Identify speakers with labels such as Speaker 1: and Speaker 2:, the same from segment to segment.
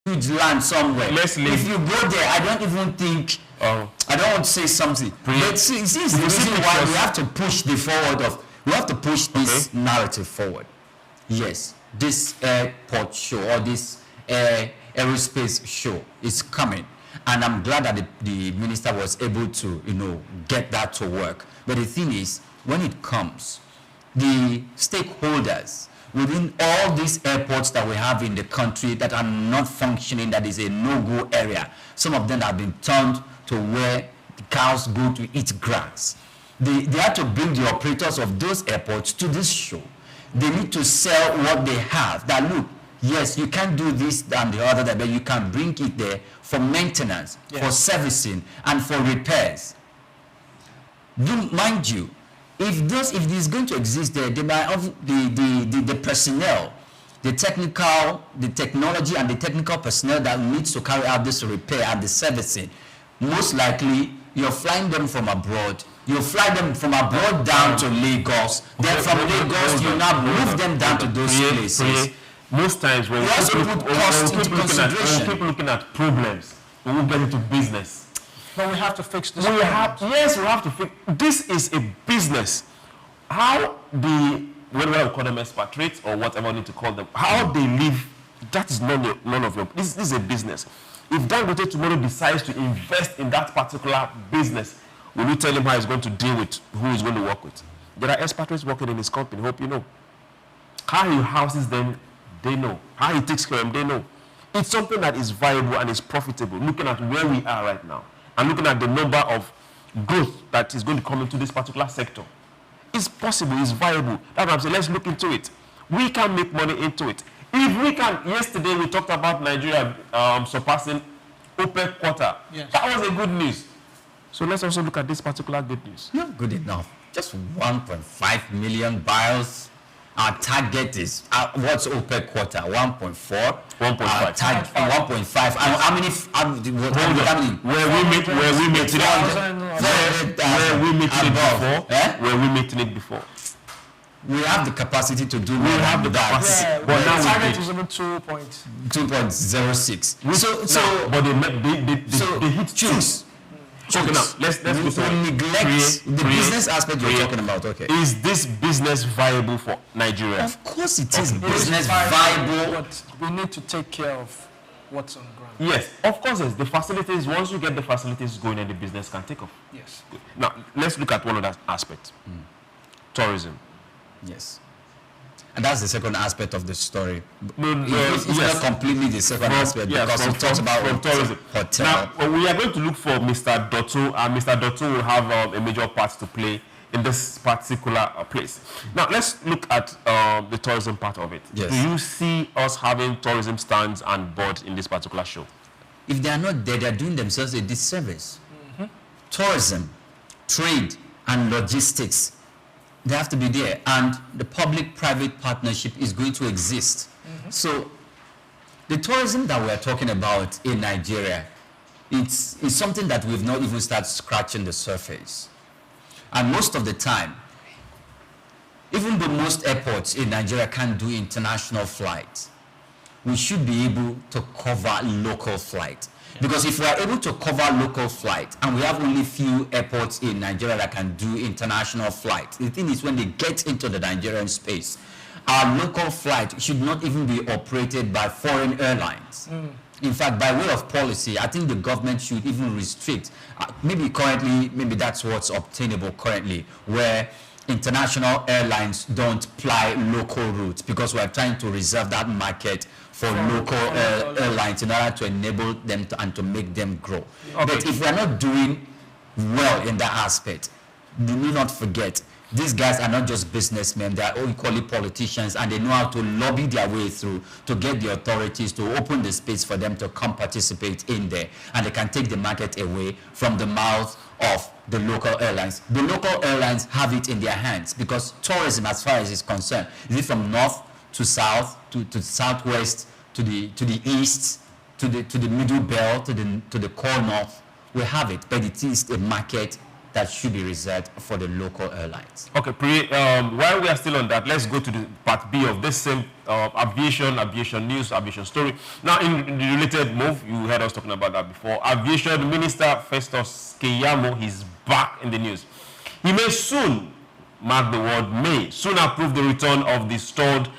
Speaker 1: huge land somewhere.
Speaker 2: Let's leave.
Speaker 1: If you go there, I don't even think. I don't want to say something. But see, this is the reason why we have to push the forward of. We have to push this narrative forward. Yes, this airport show or this aerospace show is coming, and I'm glad that the minister was able to, get that to work. But the thing is, when it comes, the stakeholders within all these airports that we have in the country that are not functioning, that is a no-go area, some of them have been turned to where the cows go to eat grass. They have to bring the operators of those airports to this show. They need to sell what they have. That look, yes, you can't do this and the other, but you can bring it there for maintenance, for servicing, and for repairs. Mind you, if this is going to exist there, they might have the personnel, the technology and the technical personnel that needs to carry out this repair and the servicing. Most likely, you're flying them from abroad. You fly them from abroad down to Lagos. Then from Lagos, you now move them down to those places.
Speaker 2: Most times when we keep looking at problems, we will get into business.
Speaker 3: But we have to fix this.
Speaker 2: We have to fix. This is a business. How whatever we call them, expatriates or whatever we need to call them, how they live, that is none of your. This is a business. If Dangote tomorrow decides to invest in that particular business, will you tell him how he's going to deal with who he's going to work with? There are expatriates working in his company. Hope you know. How he houses them, they know. How he takes care of them, they know. It's something that is viable and is profitable, looking at where we are right now and looking at the number of growth that is going to come into this particular sector. It's possible, it's viable. That's what I'm saying. Let's look into it. We can make money into it. If we can, yesterday we talked about Nigeria surpassing OPEC quota. Yes. That was a good news. So let's also look at this particular good news.
Speaker 1: Not good enough. Just 1.5 million barrels. Our target is, what's OPEC quota? 1.4?
Speaker 2: 1.5.
Speaker 1: 1.5. How many?
Speaker 2: Were we making it before?
Speaker 1: We have the capacity to do.
Speaker 2: We have the capacity.
Speaker 3: Yeah, but now the target is even
Speaker 1: 2.06.
Speaker 2: But they hit choose. Okay, now let's
Speaker 1: neglect the business aspect you're talking about. Okay.
Speaker 2: Is this business viable for Nigeria?
Speaker 1: Of course it is business viable.
Speaker 3: But we need to take care of what's on ground.
Speaker 2: Yes, of course. Yes. The facilities, once you get the facilities going, and the business can take off.
Speaker 3: Yes.
Speaker 2: Good. Now let's look at one other aspect. Tourism.
Speaker 1: Yes. And that's the second aspect of the story.
Speaker 2: It's
Speaker 1: not completely the second aspect because it talks about tourism. Hotel.
Speaker 2: Now, we are going to look for Mr. Dotto, and Mr. Dotto will have a major part to play in this particular place. Now, let's look at the tourism part of it.
Speaker 1: Yes.
Speaker 2: Do you see us having tourism stands and boards in this particular show?
Speaker 1: If they are not there, they are doing themselves a disservice. Tourism, trade, and logistics, they have to be there, and the public-private partnership is going to exist. So the tourism that we're talking about in Nigeria, it's something that we've not even started scratching the surface. And most of the time, even though most airports in Nigeria can't do international flights, we should be able to cover local flights. Because if we are able to cover local flights, and we have only few airports in Nigeria that can do international flights, the thing is when they get into the Nigerian space, our local flight should not even be operated by foreign airlines. In fact, by way of policy, I think the government should even restrict, maybe that's what's obtainable currently, where international airlines don't fly local routes, because we're trying to reserve that market for local airlines in order to enable them and to make them grow. Okay. But if we're not doing well in that aspect, do not forget, these guys are not just businessmen, they are equally politicians, and they know how to lobby their way through to get the authorities to open the space for them to come participate in there, and they can take the market away from the mouth of the local airlines. The local airlines have it in their hands, because tourism, as far as it's concerned, is it from north to south, to southwest, to the east, to the middle belt, to the core north, we have it, but it is a market that should be reserved for the local airlines.
Speaker 2: Okay, while we are still on that, let's go to the part B of this same aviation news, aviation story. Now, in the related move, you heard us talking about that before. Aviation Minister Festus Keyamo, he's back in the news. He may soon, mark the word may, soon approve the return of the stalled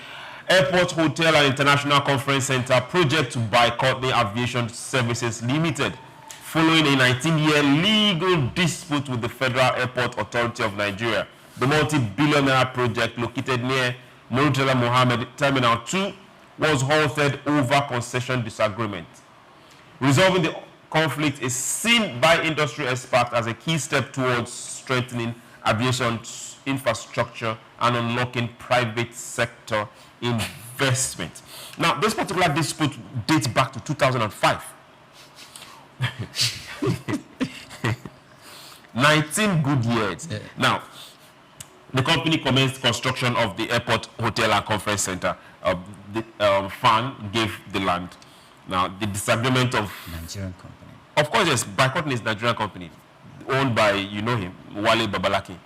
Speaker 2: Airport, Hotel and International Conference Center project to boycott the Aviation Services Limited, following a 19-year legal dispute with the Federal Airport Authority of Nigeria. The multi-billion-dollar project located near Murtala Mohammed Terminal 2 was halted over concession disagreement. Resolving the conflict is seen by industry experts as a key step towards strengthening aviation infrastructure and unlocking private sector investment. Now, this particular dispute dates back to 2005. 19 good years. Yeah. Now, the company commenced construction of the airport, hotel, and conference center. The FAN gave the land. Now, the disagreement of
Speaker 1: Nigerian company.
Speaker 2: Of course, yes, boycotting is Nigerian company, owned by, you know him, Wale Babalaki.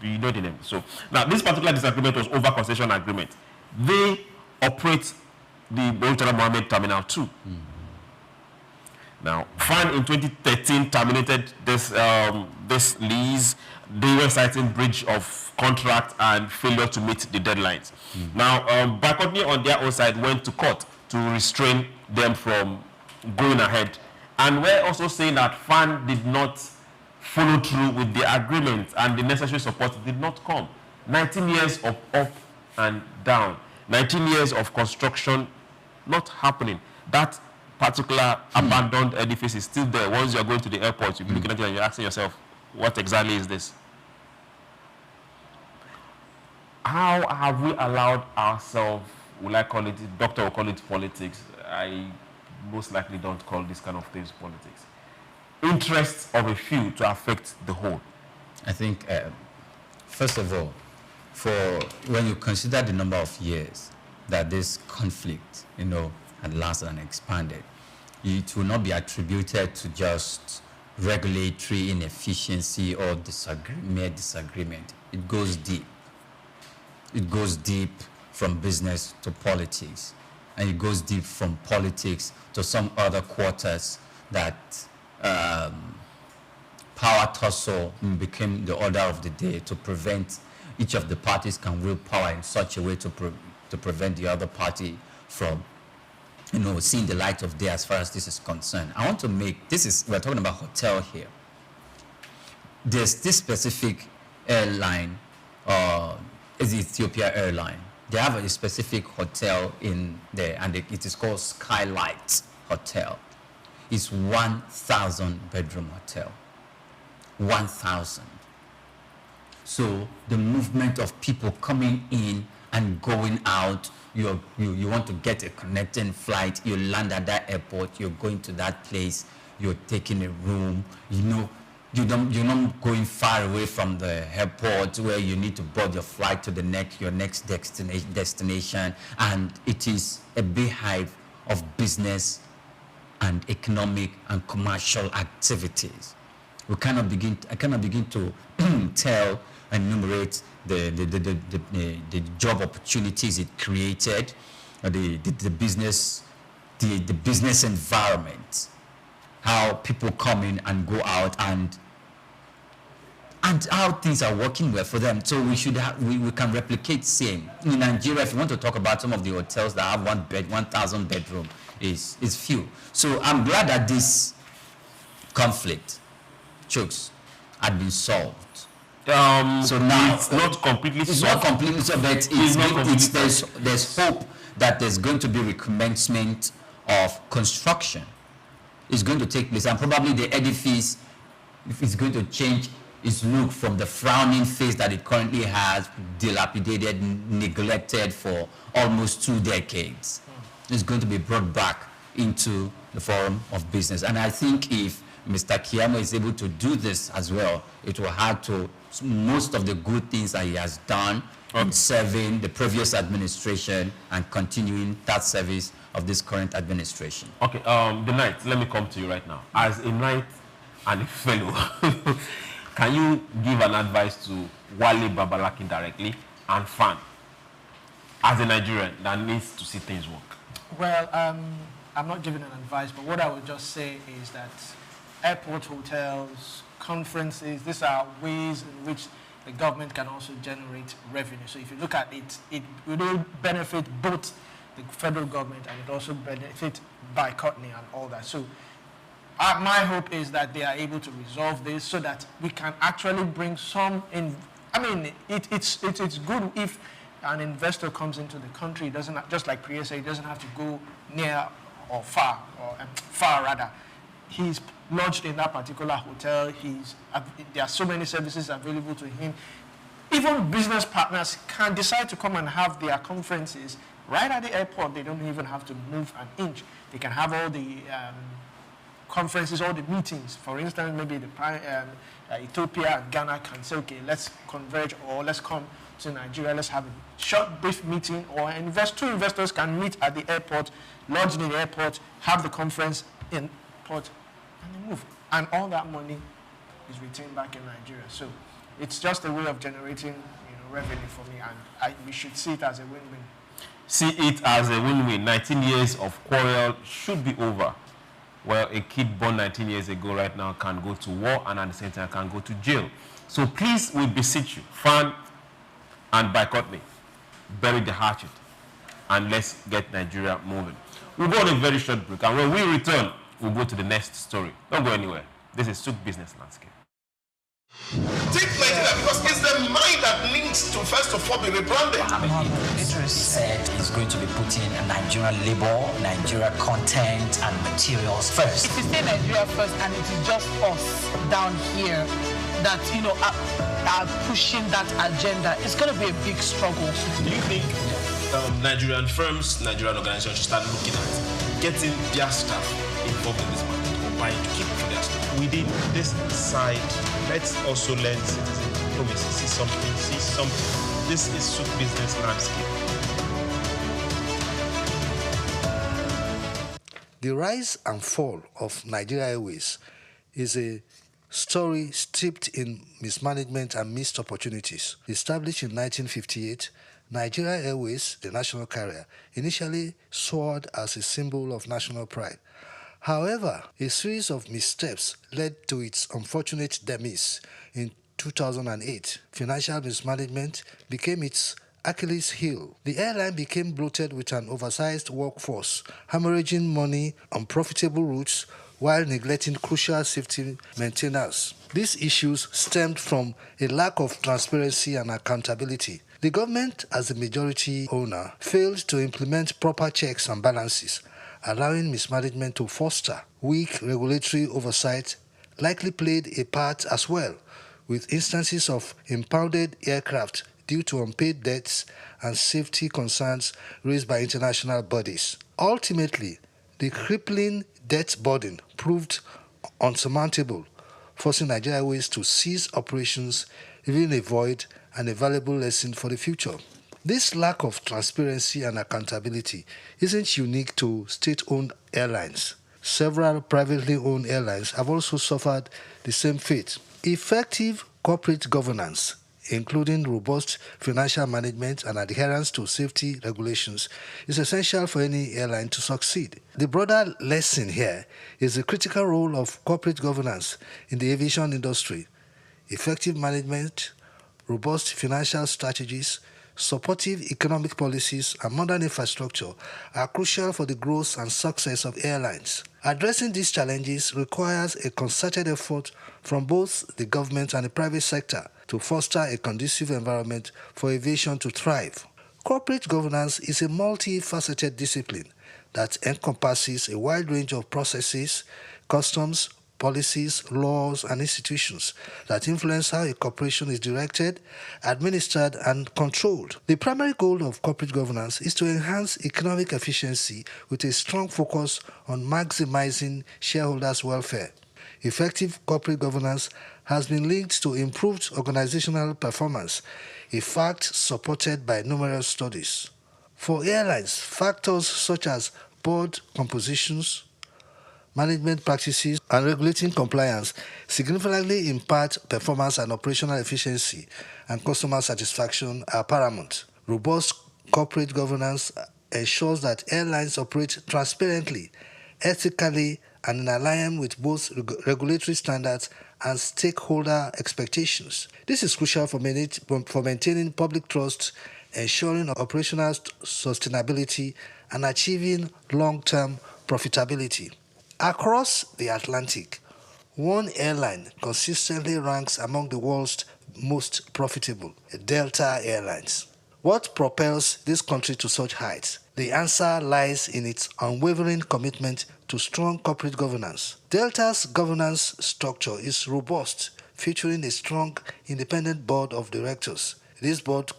Speaker 2: You know the name. So now, this particular disagreement was over concession agreement. They operate the Murtala Mohammed Terminal 2. Now, FAN in 2013 terminated this lease. They were citing breach of contract and failure to meet the deadlines. Now, boycotting on their own side went to court to restrain them from going ahead. And we're also saying that FAN did not follow through with the agreement and the necessary support did not come. 19 years of up and down. 19 years of construction not happening. That particular abandoned edifice is still there. Once you're going to the airport, you'll be looking at it and you're asking yourself, what exactly is this? How have we allowed ourselves, will I call it, doctor will call it politics. I most likely don't call this kind of things politics. Interests of a few to affect the whole.
Speaker 1: I think, first of all, when you consider the number of years that this conflict, had lasted and expanded, it will not be attributed to just regulatory inefficiency or mere disagreement. It goes deep. It goes deep from business to politics, and it goes deep from politics to some other quarters that power tussle became the order of the day to prevent each of the parties can wield power in such a way to prevent the other party from seeing the light of day as far as this is concerned. I want to make, we're talking about hotel here. There's this specific airline, is the Ethiopia airline. They have a specific hotel in there, and it is called Skylight Hotel. It's 1,000 bedroom hotel. 1,000. So the movement of people coming in and going out, you want to get a connecting flight, you land at that airport, you're going to that place, you're taking a room, you're not going far away from the airport where you need to board your flight to your next destination, and it is a beehive of business and economic and commercial activities. I cannot begin to tell and enumerate the job opportunities it created, the business environment, how people come in and go out, and how things are working well for them. So we can replicate same in Nigeria. If you want to talk about some of the hotels that have 1,000 bedroom, is few. So I'm glad that this conflict, chokes, had been solved. So now
Speaker 2: it's not completely solved.
Speaker 1: It's not completely solved, but there's hope that there's going to be recommencement of construction. It's going to take place, and probably the edifice, if it's going to change its look from the frowning face that it currently has, dilapidated, neglected for almost 2 decades. It's going to be brought back into the forum of business. And I think if Mr. Keyamo is able to do this as well, it will add to most of the good things that he has done in serving the previous administration and continuing that service of this current administration.
Speaker 2: Okay, the Knight, let me come to you right now. As a Knight and a fellow. Can you give an advice to Wale Babalaki directly and Fan, as a Nigerian that needs to see things work?
Speaker 3: Well, I'm not giving an advice, but what I would just say is that airport hotels, conferences, these are ways in which the government can also generate revenue. So if you look at it, it will benefit both the federal government and it also benefit bipartisan and all that. So my hope is that they are able to resolve this so that we can actually bring some in. I mean, it's good if an investor comes into the country. It doesn't, just like Priya said, he doesn't have to go near or far, or far rather. He's lodged in that particular hotel. There are so many services available to him. Even business partners can decide to come and have their conferences right at the airport. They don't even have to move an inch. They can have all the conferences, all the meetings. For instance, maybe Ethiopia and Ghana can say, okay, let's converge, or let's come to Nigeria, let's have a short, brief meeting, or two investors can meet at the airport, lodge in the airport, have the conference in port, and they move. And all that money is retained back in Nigeria. So it's just a way of generating revenue for me, and we should see it as a win-win.
Speaker 2: See it as a win-win. 19 years of quarrel should be over. Well, a kid born 19 years ago right now can go to war and at the same time can go to jail. So please, we beseech you, Fan and bipartisan, bury the hatchet and let's get Nigeria moving. We'll go on a very short break, and when we return, we'll go to the next story. Don't go anywhere. This is SOUQ Business Landscape.
Speaker 4: Take Nigeria because it's the mind that needs to first of all be rebranded.
Speaker 5: Idris said he's going to be putting Nigerian labor, Nigeria content and materials first.
Speaker 6: If you say Nigeria first and it is just us down here that are pushing that agenda, it's going to be a big struggle.
Speaker 7: Do you think Nigerian firms, Nigerian organizations should start looking at getting their staff involved in this market or buying to keep for their staff?
Speaker 8: Within this side, let's also learn citizen diplomacy. See something. This is SOUQ Business Landscape.
Speaker 9: The rise and fall of Nigeria Airways is a story steeped in mismanagement and missed opportunities. Established in 1958, Nigeria Airways, the national carrier, initially soared as a symbol of national pride. However, a series of missteps led to its unfortunate demise. In 2008, financial mismanagement became its Achilles heel. The airline became bloated with an oversized workforce, hemorrhaging money on profitable routes while neglecting crucial safety maintenance. These issues stemmed from a lack of transparency and accountability. The government, as the majority owner, failed to implement proper checks and balances, allowing mismanagement to foster. Weak regulatory oversight likely played a part as well, with instances of impounded aircraft due to unpaid debts and safety concerns raised by international bodies. Ultimately, the crippling debt burden proved unsurmountable, forcing Nigeria Airways to cease operations, leaving a void and a valuable lesson for the future. This lack of transparency and accountability isn't unique to state-owned airlines. Several privately owned airlines have also suffered the same fate. Effective corporate governance, including robust financial management and adherence to safety regulations, is essential for any airline to succeed. The broader lesson here is the critical role of corporate governance in the aviation industry. Effective management, robust financial strategies, supportive economic policies, and modern infrastructure are crucial for the growth and success of airlines. Addressing these challenges requires a concerted effort from both the government and the private sector to foster a conducive environment for aviation to thrive. Corporate governance is a multifaceted discipline that encompasses a wide range of processes, customs, policies, laws, and institutions that influence how a corporation is directed, administered, and controlled. The primary goal of corporate governance is to enhance economic efficiency with a strong focus on maximizing shareholders' welfare. Effective corporate governance has been linked to improved organizational performance, a fact supported by numerous studies. For airlines, factors such as board compositions, management practices, and regulating compliance significantly impact performance and operational efficiency and customer satisfaction are paramount. Robust corporate governance ensures that airlines operate transparently, ethically, and in alignment with both regulatory standards and stakeholder expectations. This is crucial for maintaining public trust, ensuring operational sustainability, and achieving long-term profitability. Across the Atlantic, one airline consistently ranks among the world's most profitable, Delta Airlines. What propels this country to such heights? The answer lies in its unwavering commitment to strong corporate governance. Delta's governance structure is robust, featuring a strong independent board of directors. This board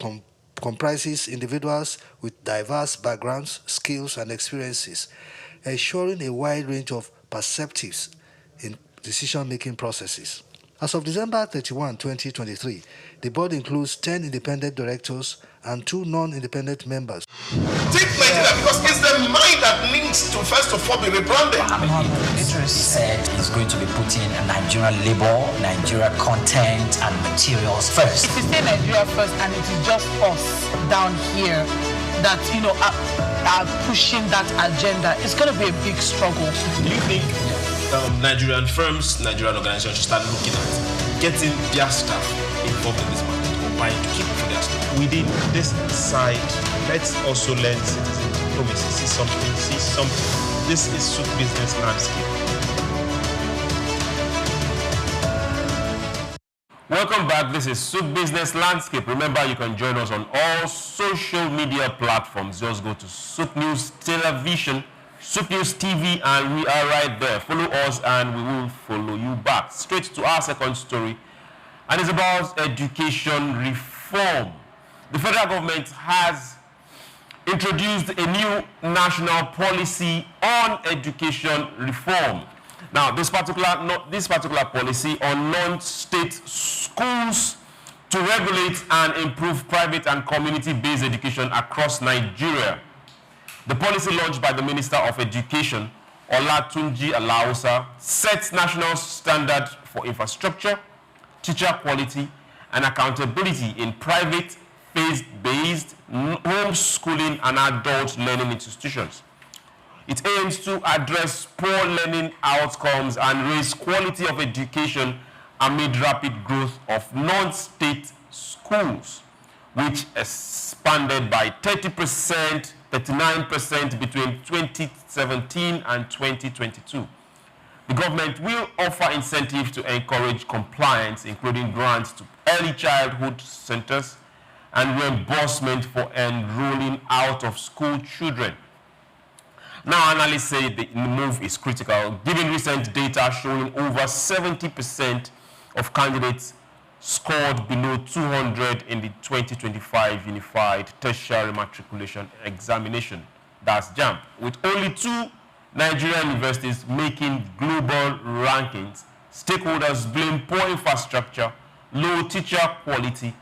Speaker 9: comprises individuals with diverse backgrounds, skills, and experiences, ensuring a wide range of perspectives in decision-making processes. As of December 31, 2023, the board includes 10 independent directors and 2 non-independent members.
Speaker 4: Take Nigeria because it's the mind that needs to first of all be rebranded.
Speaker 5: He said he's going to be putting Nigerian labor, Nigeria content and materials first.
Speaker 6: If you say Nigeria first and it is just us down here that, are pushing that agenda, it's going to be a big struggle.
Speaker 7: Do you think Nigerian firms, Nigerian organizations should start looking at getting their staff involved in this market or buying to keep for their staff?
Speaker 8: Within this side, let's also learn citizen diplomacy. See something. This is SOUQ Business Landscape.
Speaker 2: Welcome back. This is SOUQ Business Landscape. Remember, you can join us on all social media platforms. Just go to SOUQNews Television, SOUQNews TV, and we are right there. Follow us and we will follow you back. Straight to our second story, and it's about education reform. The federal government has introduced a new national policy on education reform. Now, this particular policy on non-state schools to regulate and improve private and community-based education across Nigeria. The policy launched by the Minister of Education, Olatunji Alausa, sets national standard for infrastructure, teacher quality, and accountability in private, faith-based, homeschooling, and adult learning institutions. It aims to address poor learning outcomes and raise quality of education amid rapid growth of non-state schools, which expanded by 30%, 39% between 2017 and 2022. The government will offer incentives to encourage compliance, including grants to early childhood centers and reimbursement for enrolling out-of-school children. Now, analysts say the move is critical, given recent data showing over 70% of candidates scored below 200 in the 2025 Unified Tertiary Matriculation Examination, that's JAMB, with only 2 Nigerian universities making global rankings. Stakeholders blame poor infrastructure, low teacher quality,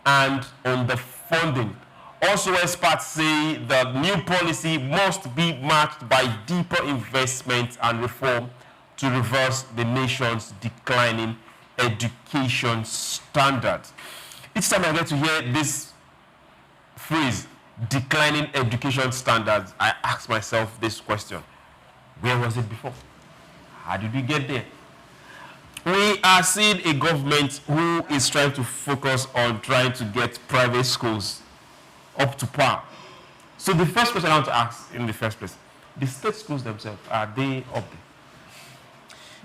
Speaker 2: and underfunding. Also, experts say the new policy must be matched by deeper investment and reform to reverse the nation's declining education standards. Each time I get to hear this phrase, declining education standards, I ask myself this question: where was it before? How did we get there? We are seeing a government who is trying to focus on trying to get private schools up to par. So the first question I want to ask in the first place, the state schools themselves, are they up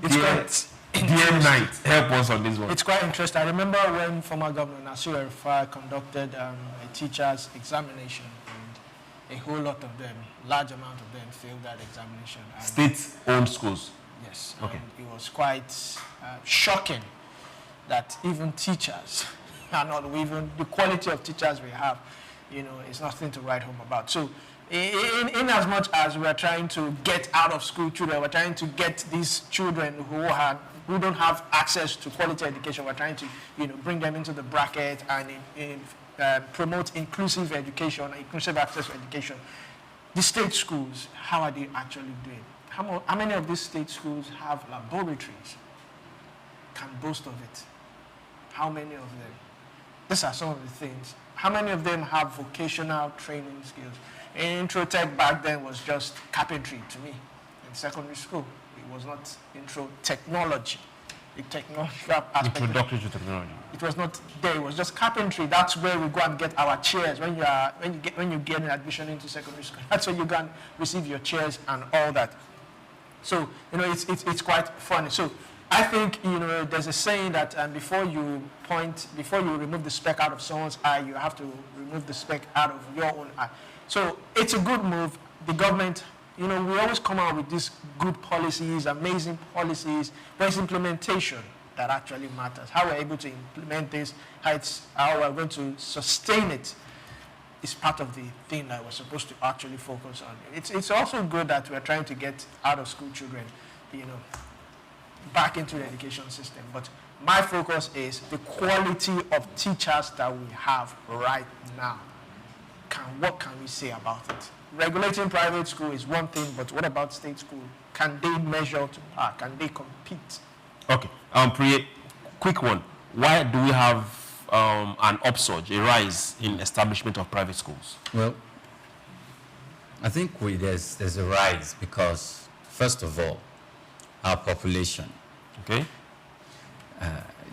Speaker 2: there? Dear Knight, help us on this one.
Speaker 3: It's quite interesting. I remember when former Governor Nasir El-Rufai conducted a teacher's examination, and a whole lot of them, large amount of them, failed that examination.
Speaker 2: State-owned schools?
Speaker 3: Yes.
Speaker 2: Okay.
Speaker 3: It was quite shocking that even teachers are not, even the quality of teachers we have, it's nothing to write home about. So in as much as we are trying to get out of school children, we're trying to get these children who don't have access to quality education, we're trying to bring them into the bracket and promote inclusive education, inclusive access to education. The state schools, how are they actually doing? How many of these state schools have laboratories? Can boast of it? How many of them? These are some of the things. How many of them have vocational training skills? Intro tech back then was just carpentry to me in secondary school. It was not intro technology. The technological aspect.
Speaker 2: Introductory to technology.
Speaker 3: It was not there. It was just carpentry. That's where we go and get our chairs when you get an admission into secondary school. That's where you go and receive your chairs and all that. So it's quite funny. So I think there's a saying that before you remove the speck out of someone's eye, you have to remove the speck out of your own eye. So it's a good move. The government. We always come out with these good policies, amazing policies, but it's implementation that actually matters. How we're able to implement this, how we're going to sustain it is part of the thing that we're supposed to actually focus on. It's also good that we're trying to get out of school children, back into the education system. But my focus is the quality of teachers that we have right now. What can we say about it? Regulating private school is one thing, but what about state school? Can they measure to par? Can they compete?
Speaker 2: Okay. Priye, quick one. Why do we have an upsurge, a rise in establishment of private schools?
Speaker 1: Well, I think there's a rise because, first of all, our population.
Speaker 2: Okay.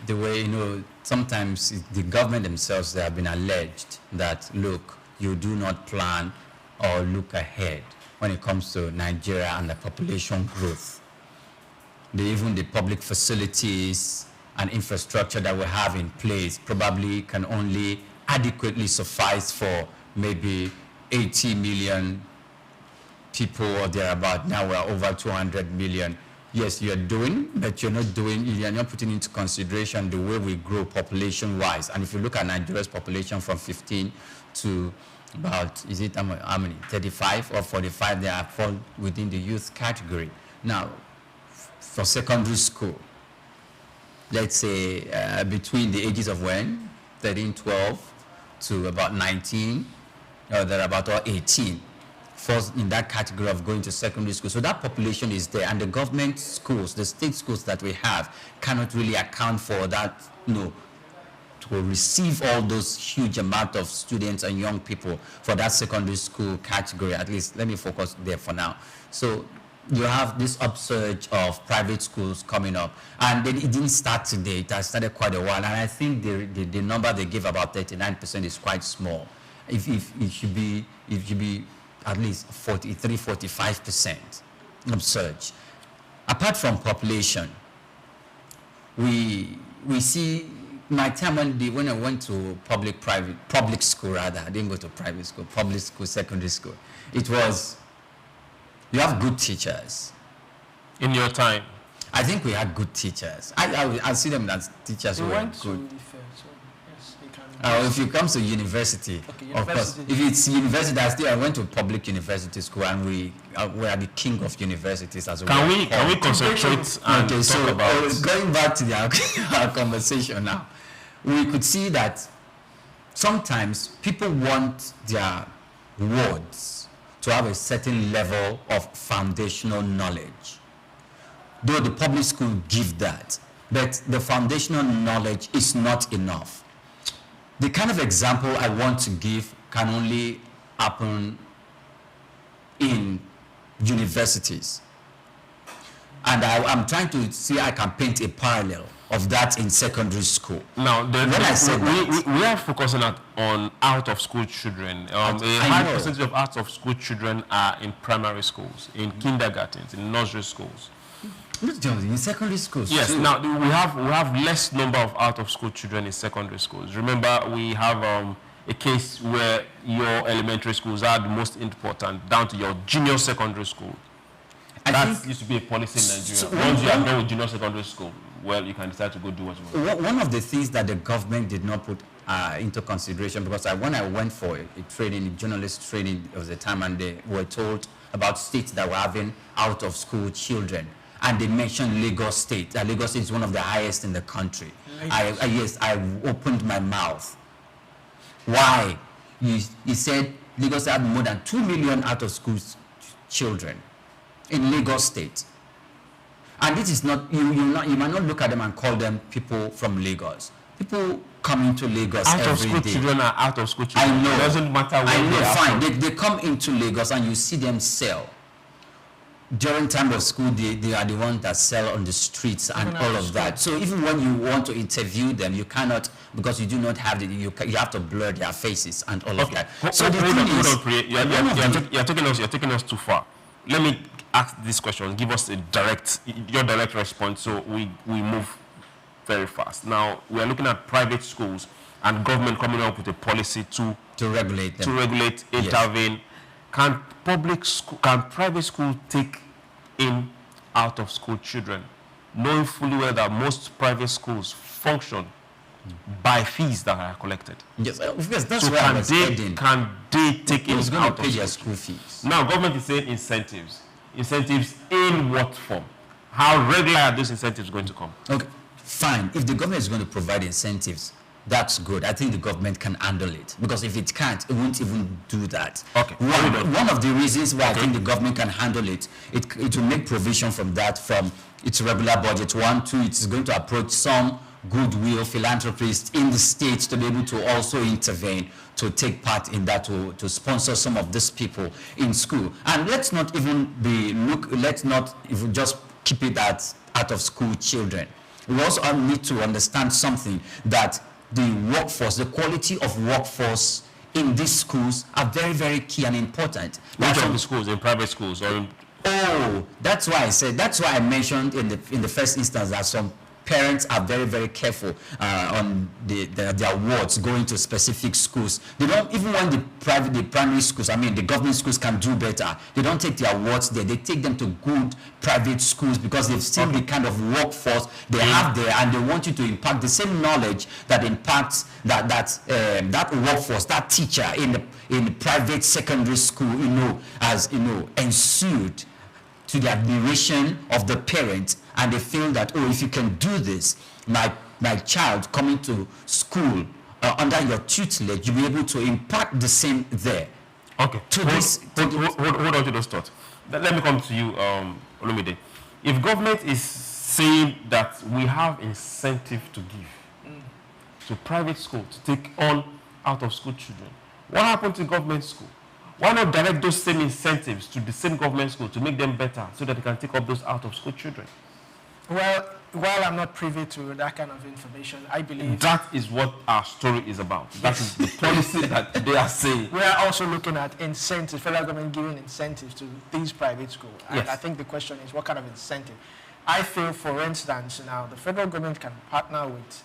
Speaker 1: The way, sometimes the government themselves, they have been alleged that, look, you do not plan or look ahead when it comes to Nigeria and the population growth. Even the public facilities and infrastructure that we have in place probably can only adequately suffice for maybe 80 million people or thereabout. Now we're over 200 million. Yes, you're doing, but you're not putting into consideration the way we grow population-wise. And if you look at Nigeria's population from 15 to about, is it how many, 35 or 45, they are fall within the youth category. Now, for secondary school, let's say between the ages of 13, 12 to about 19, or thereabout, or 18, falls in that category of going to secondary school. So that population is there, and the government schools, the state schools that we have, cannot really account for that, to receive all those huge amount of students and young people for that secondary school category. At least let me focus there for now. So you have this upsurge of private schools coming up, and then it didn't start today. It has started quite a while, and I think the number they give, about 39%, is quite small. If it should be at least 43, 45% upsurge. Apart from population, we see. My time when I went to public school rather, I didn't go to private school, public school, secondary school. It was, you have good teachers.
Speaker 2: In your time?
Speaker 1: I think we had good teachers. I see them as teachers who were good. If you come to university, of course, if it's university, I went to public university school, and we are the king of universities as well.
Speaker 2: Can we concentrate and talk about
Speaker 1: going back to our conversation now? We could see that sometimes people want their wards to have a certain level of foundational knowledge. Though the public school give that, but the foundational knowledge is not enough. The kind of example I want to give can only happen in universities. And I'm trying to see I can paint a parallel of that in secondary school.
Speaker 2: Now, we are focusing on out-of-school children. A high percentage of out-of-school children are in primary schools, in kindergartens, in nursery schools.
Speaker 1: In secondary schools.
Speaker 2: Yes.
Speaker 1: Too.
Speaker 2: Now we have less number of out-of-school children in secondary schools. Remember, we have a case where your elementary schools are the most important, down to your junior secondary school. That used to be a policy in Nigeria. Once you are done with junior secondary school, well, you can decide to go do what you want.
Speaker 1: One of the things that the government did not put into consideration, because when I went for a journalist training, there was a time, and they were told about states that were having out-of-school children. And they mentioned Lagos State. Lagos State is one of the highest in the country. I opened my mouth. Why? You said Lagos have more than 2 million out-of-school children in Lagos State. And this is not, you might not look at them and call them people from Lagos. People come into Lagos every day.
Speaker 2: Out-of-school children are out-of-school children.
Speaker 1: I know.
Speaker 2: It doesn't matter where
Speaker 1: I know,
Speaker 2: they are
Speaker 1: fine.
Speaker 2: from.
Speaker 1: They come into Lagos and you see them sell. During time of school, they are the ones that sell on the streets and all of that. So even when you want to interview them, you cannot, because you do not have you have to blur their faces and all of that. So the thing is,
Speaker 2: hold on, Priya. You're taking us too far. Let me ask this question. Give us your direct response, so we move very fast. Now we are looking at private schools and government coming up with a policy to
Speaker 1: regulate them,
Speaker 2: intervene. Yes. Can private school take in out-of-school children, knowing fully well that most private schools function by fees that are collected?
Speaker 1: Yes, that's
Speaker 2: so
Speaker 1: where I was heading.
Speaker 2: Can they take in
Speaker 1: who's going to pay their school fees?
Speaker 2: Now, government is saying incentives. Incentives in what form? How regular are those incentives going to come?
Speaker 1: Okay, fine. If the government is going to provide incentives, that's good. I think the government can handle it, because if it can't, it won't even do that.
Speaker 2: Okay.
Speaker 1: One of the reasons why I think the government can handle it, it will make provision from that, from its regular budget. 1, 2, it's going to approach some goodwill philanthropists in the state to be able to also intervene, to take part in that, to sponsor some of these people in school. And let's not even just keep it at out of school children. We also need to understand something, that the workforce, the quality of workforce in these schools are very, very key and important.
Speaker 2: Which of the schools? In private schools or in...
Speaker 1: Oh, that's why I mentioned in the first instance that some parents are very, very careful on their wards going to specific schools. They don't, even when the primary schools, the government schools can do better, they don't take their wards there. They take them to good private schools, because they've seen the kind of workforce they have there, and they want you to impart the same knowledge that impacts that workforce, that teacher in the private secondary school, has ensued to the admiration of the parents, and they feel that, if you can do this, my child coming to school under your tutelage, you'll be able to impart the same there.
Speaker 2: Okay. Hold on to those thoughts. Let me come to you, Olumide. If government is saying that we have incentive to give to private school to take on out-of-school children, what happened to government school? Why not direct those same incentives to the same government school to make them better, so that they can take up those out-of-school children?
Speaker 3: Well, while I'm not privy to that kind of information, I believe...
Speaker 2: That is what our story is about. That is the policy that they are saying.
Speaker 3: We are also looking at incentives, federal government giving incentives to these private schools.
Speaker 2: Yes.
Speaker 3: And I think the question is, what kind of incentive? I feel, for instance, now, the federal government can partner with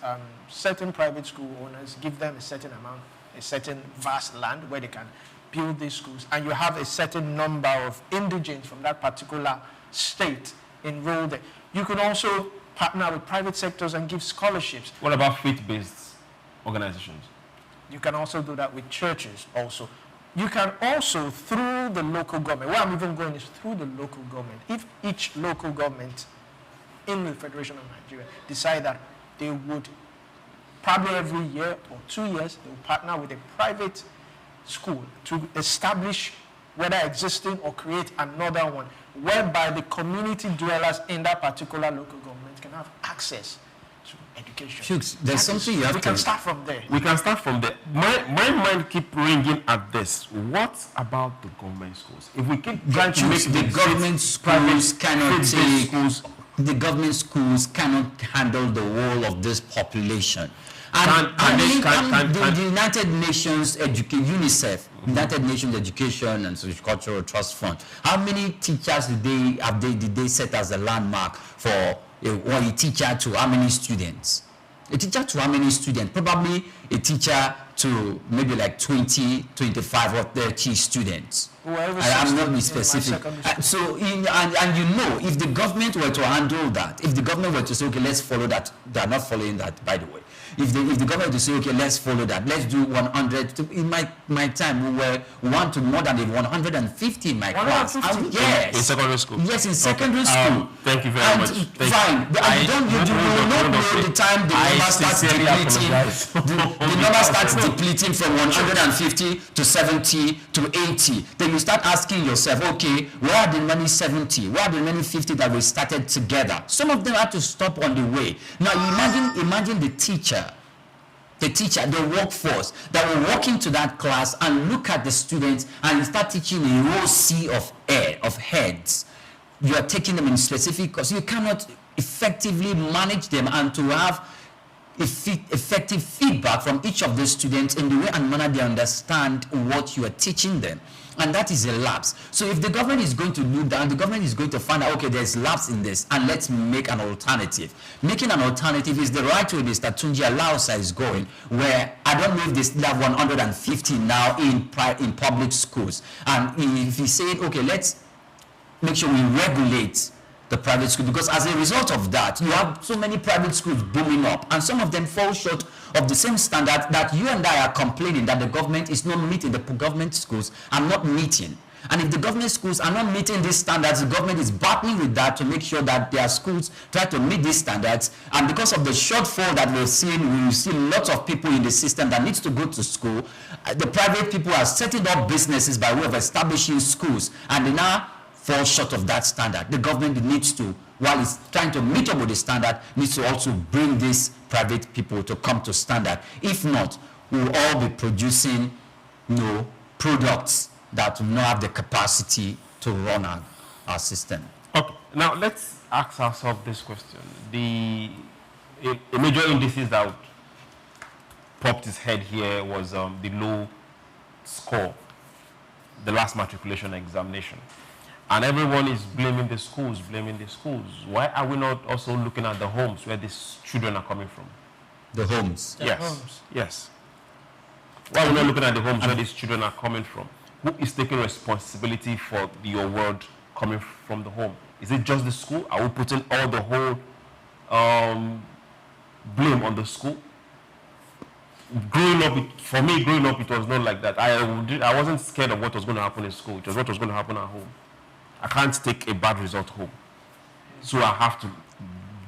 Speaker 3: certain private school owners, give them a certain amount, a certain vast land where they can build these schools, and you have a certain number of indigents from that particular state enrolled there. You can also partner with private sectors and give scholarships.
Speaker 2: What about faith-based organizations?
Speaker 3: You can also do that with churches also. You can also, through the local government, where I'm even going is through the local government. If each local government in the Federation of Nigeria decide that they would, probably every year or 2 years, they will partner with a private school to establish, whether existing or create another one, whereby the community dwellers in that particular local government can have access to education.
Speaker 1: There's something you have to...
Speaker 3: We can start from there.
Speaker 2: We can start from there. My mind keep ringing at this. What about the government schools? If we keep trying to make
Speaker 1: the government schools cannot take... The government schools cannot handle the whole of this population. The United Nations UNICEF, United Nations Education and Cultural Trust Fund, how many teachers did they set as a landmark for a teacher to how many students? A teacher to how many students? Probably a teacher to maybe like 20, 25 or 30 students. I'm not specific. So, if the government were to handle that, if the government were to say, okay, let's follow that, they are not following that, by the way. if the government to say, okay, let's follow that, let's do 100. In my time, we want to more than 150 in my class. Yes.
Speaker 2: In secondary school.
Speaker 1: Yes, in secondary school.
Speaker 2: Thank you very much.
Speaker 1: Fine. You don't know the time the number starts depleting. The number starts depleting from 150 to 70 to 80. Then you start asking yourself, okay, where are the many 70? Where are the many 50 that we started together? Some of them had to stop on the way. Now imagine the teacher, the workforce that will walk into that class and look at the students and start teaching a whole sea of heads. You are taking them in specific because you cannot effectively manage them and to have effective feedback from each of the students in the way and manner they understand what you are teaching them. And that is a lapse. So if the government is going to do that, the government is going to find out, okay, there's lapse in this, and let's make an alternative. Making an alternative is the right way Mr. Tunji Alausa is going, where I don't know if they still have 150 now in public schools. And if he said, okay, let's make sure we regulate the private school, because as a result of that, you have so many private schools booming up, and some of them fall short of the same standard that you and I are complaining that the government is not meeting, the government schools are not meeting. And if the government schools are not meeting these standards, the government is battling with that to make sure that their schools try to meet these standards. And because of the shortfall that we're seeing, we see lots of people in the system that needs to go to school. The private people are setting up businesses by way of establishing schools, and they now fall short of that standard. The government needs to, while it's trying to meet up with the standard, needs to also bring these private people to come to standard. If not, we'll all be producing products that will not have the capacity to run our system.
Speaker 2: Okay, now let's ask ourselves this question. A major indices that popped his head here was the low score, the last matriculation examination. And everyone is blaming the schools. Why are we not also looking at the homes where these children are coming from?
Speaker 1: The homes?
Speaker 2: Yes. Why are we not looking at the homes where these children are coming from? Who is taking responsibility for your word coming from the home? Is it just the school? Are we putting all the whole blame on the school? For me, growing up, it was not like that. I wasn't scared of what was going to happen in school. It was what was going to happen at home. I can't take a bad result home. So I have to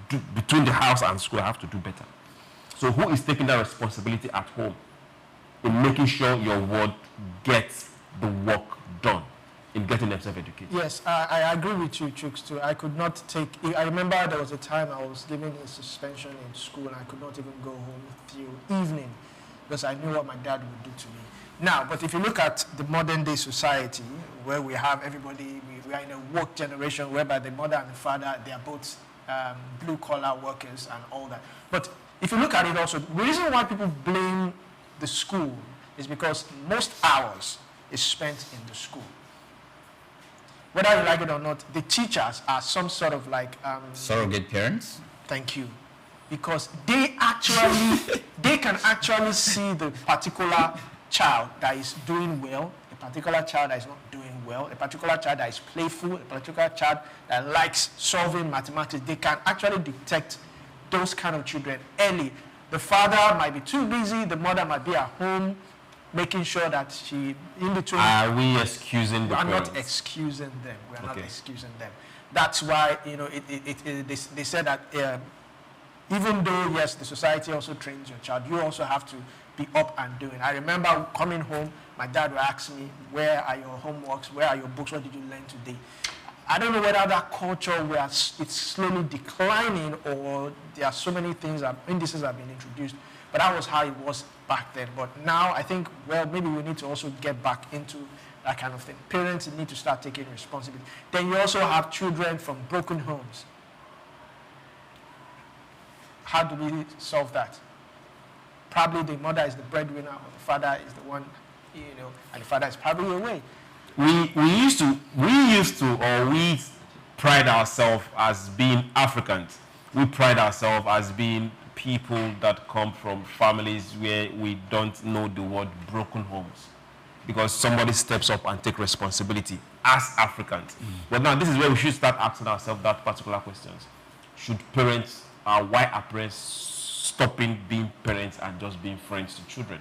Speaker 2: do, between the house and school, I have to do better. So who is taking that responsibility at home in making sure your ward gets the work done in getting themselves educated?
Speaker 3: Yes, I agree with you, Chooks, too. I could not take... I remember there was a time I was given a suspension in school and I could not even go home till evening because I knew what my dad would do to me. Now, but if you look at the modern day society where we have everybody, we are in a work generation whereby the mother and the father, they are both blue-collar workers and all that. But if you look at it also, the reason why people blame the school is because most hours is spent in the school. Whether you like it or not, the teachers are some sort of like...
Speaker 1: surrogate parents?
Speaker 3: Thank you. Because they can actually see the particular child that is doing well, a particular child that is not doing well, a particular child that is playful, a particular child that likes solving mathematics. They can actually detect those kind of children early. The father might be too busy, the mother might be at home, making sure that she, in between...
Speaker 2: Are we excusing the parents?
Speaker 3: We are not excusing them. We are not excusing them. That's why, they said that even though, yes, the society also trains your child, you also have to be up and doing. I remember coming home, my dad would ask me, where are your homeworks? Where are your books? What did you learn today? I don't know whether that culture where it's slowly declining or there are so many things, indices have been introduced, but that was how it was back then. But now I think, well, maybe we need to also get back into that kind of thing. Parents need to start taking responsibility. Then you also have children from broken homes. How do we solve that? Probably the mother is the breadwinner, or the father is the one, and the father is probably away.
Speaker 2: We used to pride ourselves as being Africans. We pride ourselves as being people that come from families where we don't know the word broken homes, because somebody steps up and take responsibility as Africans. But now this is where we should start asking ourselves that particular questions. Should parents, why are parents stopping being parents and just being friends to children?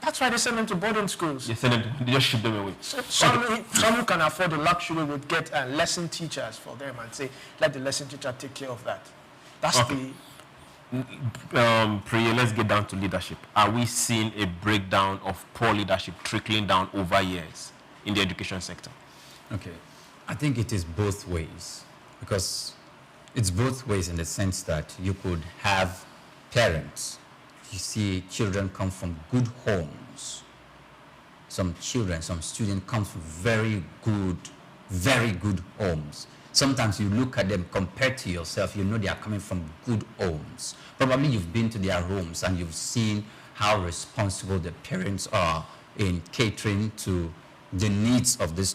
Speaker 3: That's why they send them to boarding schools.
Speaker 2: They send them to, they just ship them away.
Speaker 3: So some who can afford the luxury would get lesson teachers for them and say, let the lesson teacher take care of that. That's
Speaker 2: okay. Priya, let's get down to leadership. Are we seeing a breakdown of poor leadership trickling down over years in the education sector?
Speaker 1: Okay, I think it is both ways, because it's both ways in the sense that you could have parents. You see children come from good homes. Some children, some students come from very good homes. Sometimes you look at them compared to yourself, you know they are coming from good homes. Probably you've been to their homes and you've seen how responsible the parents are in catering to the needs of the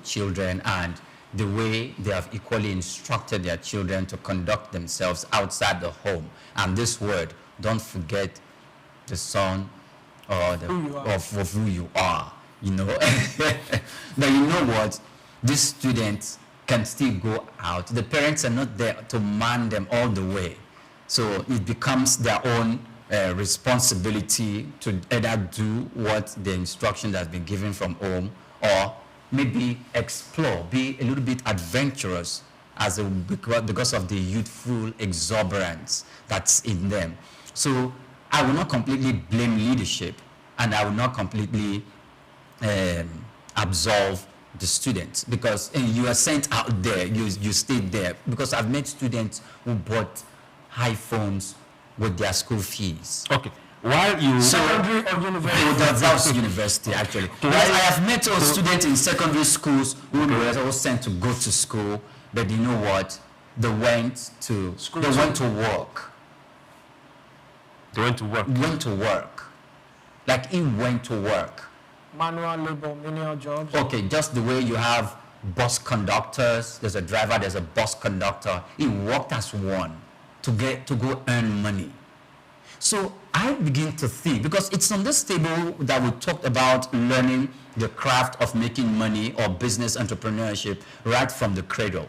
Speaker 1: children, and the way they have equally instructed their children to conduct themselves outside the home. And this word, don't forget the son or of who you are, you know. But you know what? These students can still go out. The parents are not there to man them all the way. So it becomes their own responsibility to either do what the instruction that's been given from home, or maybe explore, be a little bit adventurous because of the youthful exuberance that's in them. So I will not completely blame leadership, and I will not completely absolve the students, because you are sent out there, you stayed there, because I've met students who bought iPhones with their school fees.
Speaker 2: Okay. While you
Speaker 3: secondary or university?
Speaker 1: That was university actually. Because I have met students in secondary schools who were all sent to go to school, but you know what? They went to work.
Speaker 2: They went to work.
Speaker 1: Like he went to work.
Speaker 3: Manual labor, menial jobs.
Speaker 1: Okay, just the way you have bus conductors, there's a driver, there's a bus conductor. He worked as one to go earn money. So I begin to think, because it's on this table that we talked about learning the craft of making money or business entrepreneurship right from the cradle.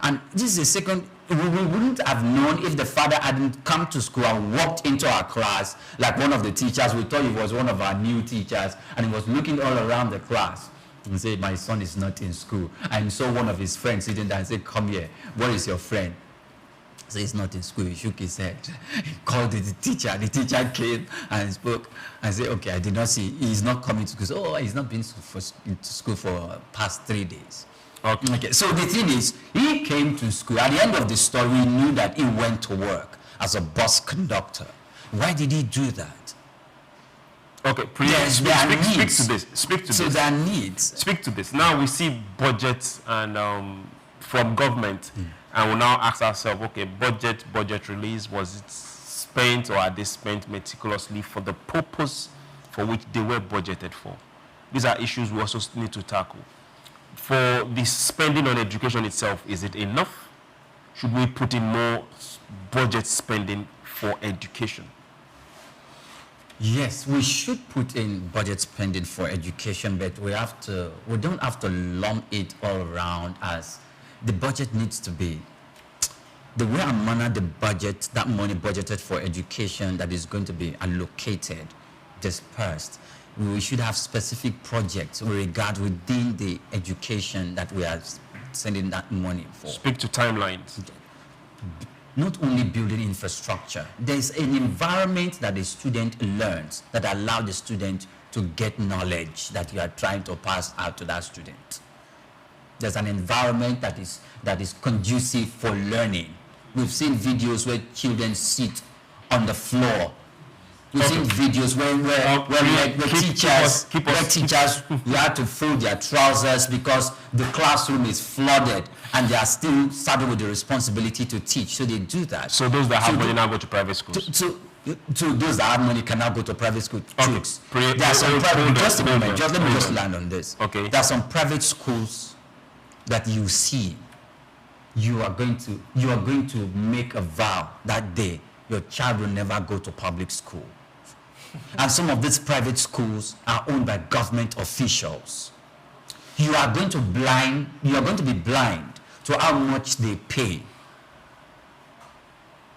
Speaker 1: And this is a second, we wouldn't have known if the father hadn't come to school and walked into our class like one of the teachers. We thought he was one of our new teachers, and he was looking all around the class and said, my son is not in school. And saw one of his friends sitting there and said, come here, where is your friend? So he's not in school. He shook his head. He called the teacher. The teacher came and spoke and said, okay, I did not see. He's not coming to school. So, oh, he's not been into school for past 3 days. Okay. So the thing is, he came to school. At the end of the story, we knew that he went to work as a bus conductor. Why did he do that?
Speaker 2: Okay, speak to this. Speak to
Speaker 1: so
Speaker 2: this.
Speaker 1: There are needs.
Speaker 2: Speak to this. Now we see budgets and from government. And we'll now ask ourselves, okay, budget release, was it spent, or are they spent meticulously for the purpose for which they were budgeted for? These are issues we also need to tackle. For the spending on education itself, is it enough? Should we put in more budget spending for education?
Speaker 1: Yes, we should put in budget spending for education, but we don't have to lump it all around as the budget needs to be the way and manner the budget, that money budgeted for education that is going to be allocated, dispersed. We should have specific projects within the education that we are sending that money for.
Speaker 2: Speak to timelines.
Speaker 1: Not only building infrastructure, there's an environment that the student learns that allows the student to get knowledge that you are trying to pass out to that student. There's an environment that is conducive for learning. We've seen videos where children sit on the floor. We've seen videos where teachers you have to fold their trousers because the classroom is flooded and they are still saddled with the responsibility to teach. So they do that.
Speaker 2: So those that have money now go to private schools.
Speaker 1: So those that have money cannot go to private school. Okay. There are some private. Just a moment. Let me just land on this.
Speaker 2: Okay.
Speaker 1: There are some private schools that you see. You are going to make a vow that day your child will never go to public school. And some of these private schools are owned by government officials. You are going to be blind to how much they pay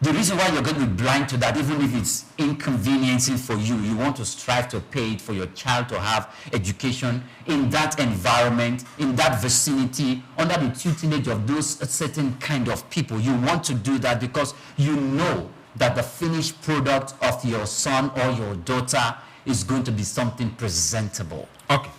Speaker 1: The reason why you're going to be blind to that, even if it's inconveniencing for you, you want to strive to pay it for your child to have education in that environment, in that vicinity, under the tutelage of those certain kind of people. You want to do that because you know that the finished product of your son or your daughter is going to be something presentable.
Speaker 2: Okay.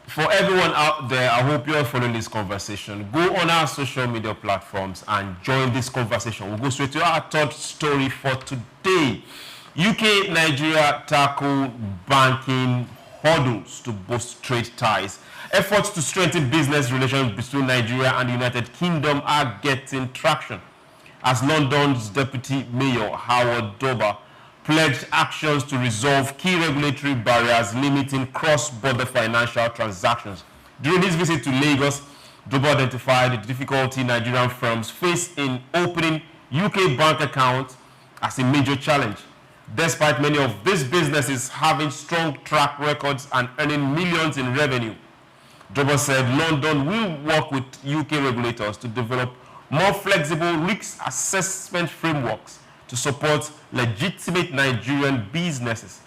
Speaker 2: For everyone out there, I hope you're following this conversation. Go on our social media platforms and join this conversation. We'll go straight to our third story for today. UK, Nigeria tackle banking hurdles to boost trade ties. Efforts to strengthen business relations between Nigeria and the United Kingdom are getting traction, as London's Deputy Mayor Howard Dober pledged actions to resolve key regulatory barriers limiting cross-border financial transactions. During his visit to Lagos, Dober identified the difficulty Nigerian firms face in opening UK bank accounts as a major challenge. Despite many of these businesses having strong track records and earning millions in revenue, Dober said London will work with UK regulators to develop more flexible risk assessment frameworks to support legitimate Nigerian businesses.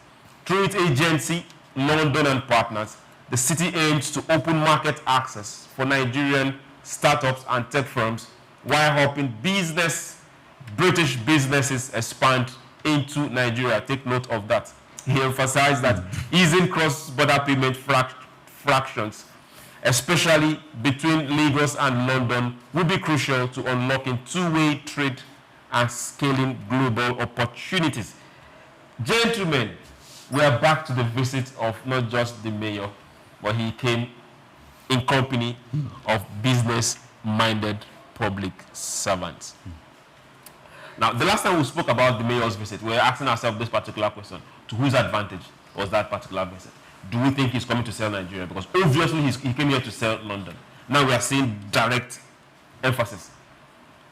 Speaker 2: Through its agency, London and Partners, the city aims to open market access for Nigerian startups and tech firms while helping British businesses expand into Nigeria. Take note of that. He emphasized that easing cross-border payment fractions, especially between Lagos and London, will be crucial to unlocking two-way trade and scaling global opportunities. Gentlemen, we are back to the visit of not just the mayor, but he came in company of business-minded public servants. Now, the last time we spoke about the mayor's visit, we were asking ourselves this particular question: to whose advantage was that particular visit? Do we think he's coming to sell Nigeria? Because obviously he came here to sell London. Now we are seeing direct emphasis,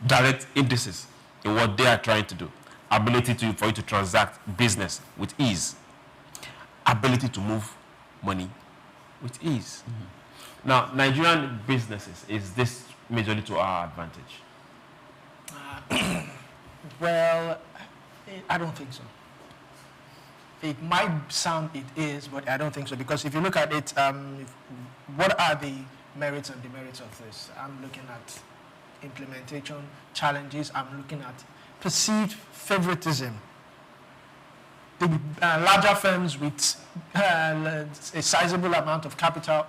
Speaker 2: direct indices in what they are trying to do. Ability for you to transact business with ease. Ability to move money with ease. Now, Nigerian businesses, is this majorly to our advantage?
Speaker 3: Well, I don't think so. It might sound it is, but I don't think so. Because if you look at it, what are the merits and demerits of this? I'm looking at implementation challenges. I'm looking at perceived favoritism. The larger firms with a sizable amount of capital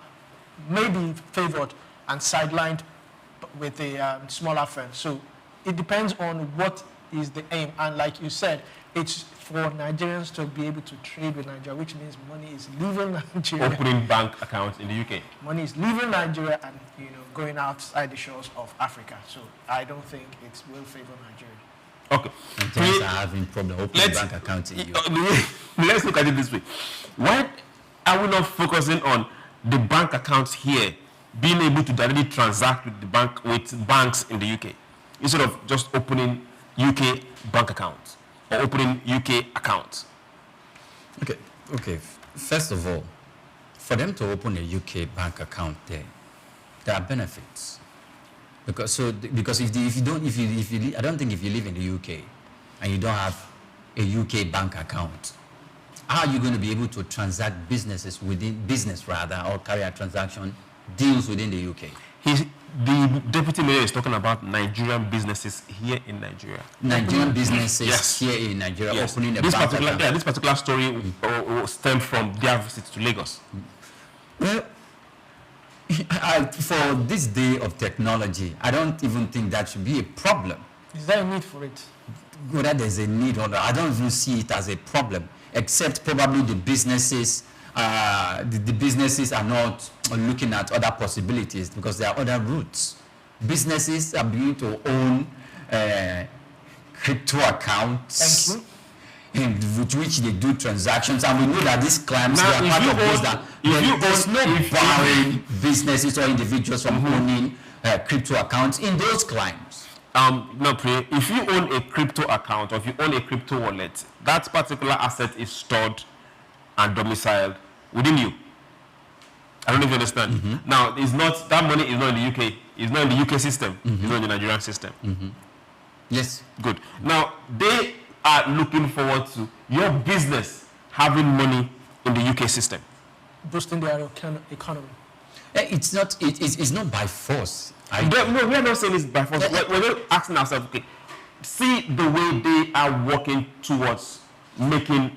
Speaker 3: may be favored and sidelined with the smaller firms. So it depends on what is the aim. And like you said, it's for Nigerians to be able to trade with Nigeria, which means money is leaving Nigeria.
Speaker 2: Opening bank accounts in the UK.
Speaker 3: Money is leaving Nigeria and going outside the shores of Africa. So I don't think it will favor Nigeria.
Speaker 2: Okay.
Speaker 1: Nigerians are having problem opening bank accounts in the UK.
Speaker 2: Let's look at it this way. Why are we not focusing on the bank accounts here being able to directly transact with banks in the UK instead of just opening UK bank accounts or opening UK accounts?
Speaker 1: Okay. First of all, for them to open a UK bank account there are benefits. Because I don't think if you live in the UK and you don't have a UK bank account, how are you going to be able to transact or carry a transaction deals within the UK?
Speaker 2: The deputy mayor is talking about Nigerian businesses here in Nigeria.
Speaker 1: Nigerian businesses here in Nigeria opening a bank account.
Speaker 2: This particular story stemmed from their visit to Lagos.
Speaker 1: Well, for this day of technology, I don't even think that should be a problem.
Speaker 3: Is there a need for it?
Speaker 1: Whether there's a need or not, I don't even see it as a problem, except probably the businesses. The businesses are not looking at other possibilities because there are other routes. Businesses are beginning to own crypto accounts.
Speaker 3: Thank you.
Speaker 1: With which they do transactions, and we know that these claims are part of those that there's no barring businesses or individuals from owning crypto accounts in those claims.
Speaker 2: If you own a crypto account or if you own a crypto wallet, that particular asset is stored and domiciled within you. I don't know if you understand. Now, that money is not in the UK. It's not in the UK system. It's not in the Nigerian system.
Speaker 1: Yes.
Speaker 2: Good. Now, they are looking forward to your business having money in the UK system.
Speaker 3: Boosting their economy.
Speaker 1: It's not by force.
Speaker 2: No, we are not saying it's by force. We're not asking ourselves, okay, see the way they are working towards making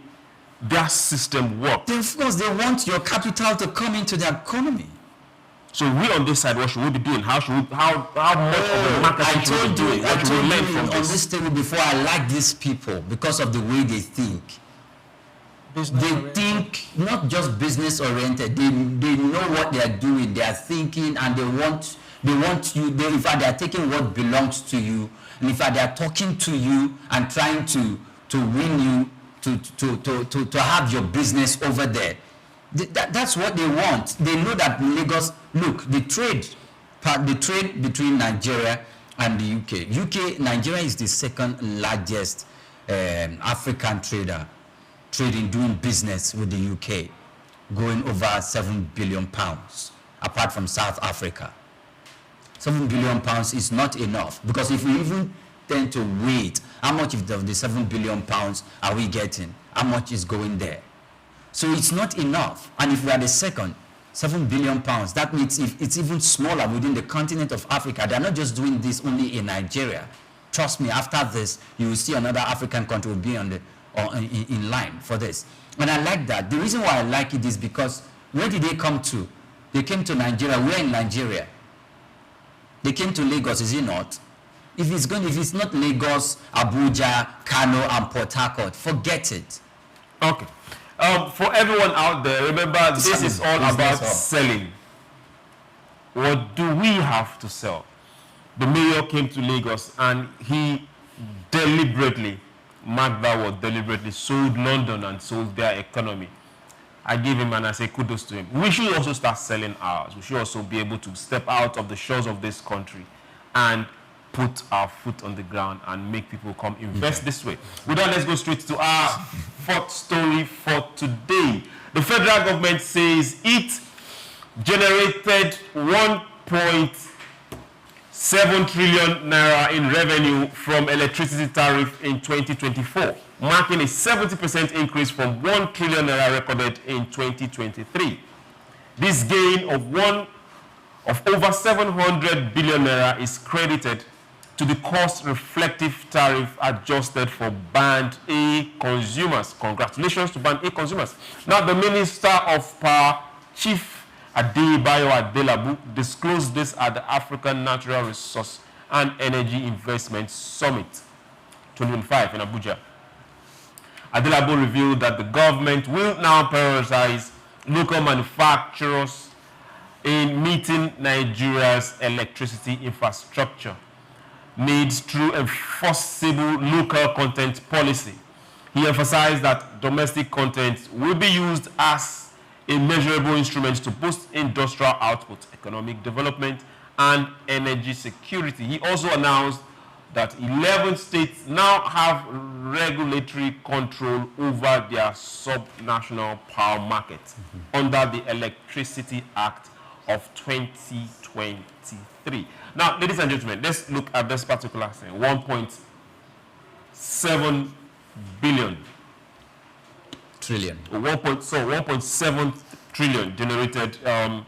Speaker 2: their system work.
Speaker 1: Of course, they want your capital to come into the economy.
Speaker 2: So we on this side, what should we be doing? How much of the marketing should we be doing? What should we learn from
Speaker 1: on this table before, I like these people because of the way they think. Think not just business oriented. They know what they are doing. They are thinking, and they want you. In fact, they are taking what belongs to you, and in fact, they are talking to you and trying to win you to have your business over there. That's what they want. They know that Lagos. Look, the trade between Nigeria and the UK. Nigeria is the second largest African doing business with the UK, going over £7 billion, apart from South Africa. £7 billion is not enough, because if we even tend to wait, how much of the £7 billion are we getting? How much is going there? So it's not enough. And if we are the second, £7 billion, that means if it's even smaller within the continent of Africa. They're not just doing this only in Nigeria. Trust me, after this, you will see another African country will be in line for this. And I like that. The reason why I like it is because where did they come to? They came to Nigeria. We're in Nigeria. They came to Lagos, is it not? If it's not Lagos, Abuja, Kano, and Port Harcourt, forget it.
Speaker 2: Okay. For everyone out there, remember, this is all about selling. What do we have to sell? The mayor came to Lagos and he deliberately, mark that word, deliberately sold London and sold their economy. I give him and I say kudos to him. We should also start selling ours. We should also be able to step out of the shores of this country and put our foot on the ground and make people come invest this way. With that, let's go straight to our fourth story for today. The federal government says it generated 1.7 trillion naira in revenue from electricity tariff in 2024, marking a 70% increase from 1 trillion naira recorded in 2023. This gain of over 700 billion naira is credited to the cost-reflective tariff adjusted for Band A consumers. Congratulations to Band A consumers. Now, the Minister of Power, Chief Adebayo Adelabu, disclosed this at the African Natural Resource and Energy Investment Summit 2025 in Abuja. Adelabu revealed that the government will now prioritize local manufacturers in meeting Nigeria's electricity infrastructure needs through enforceable local content policy. He emphasized that domestic content will be used as a measurable instrument to boost industrial output, economic development, and energy security. He also announced that 11 states now have regulatory control over their sub-national power markets under the Electricity Act of 2023. Now, ladies and gentlemen, let's look at this particular thing. 1.7 billion.
Speaker 1: Trillion.
Speaker 2: 1.7 trillion generated, I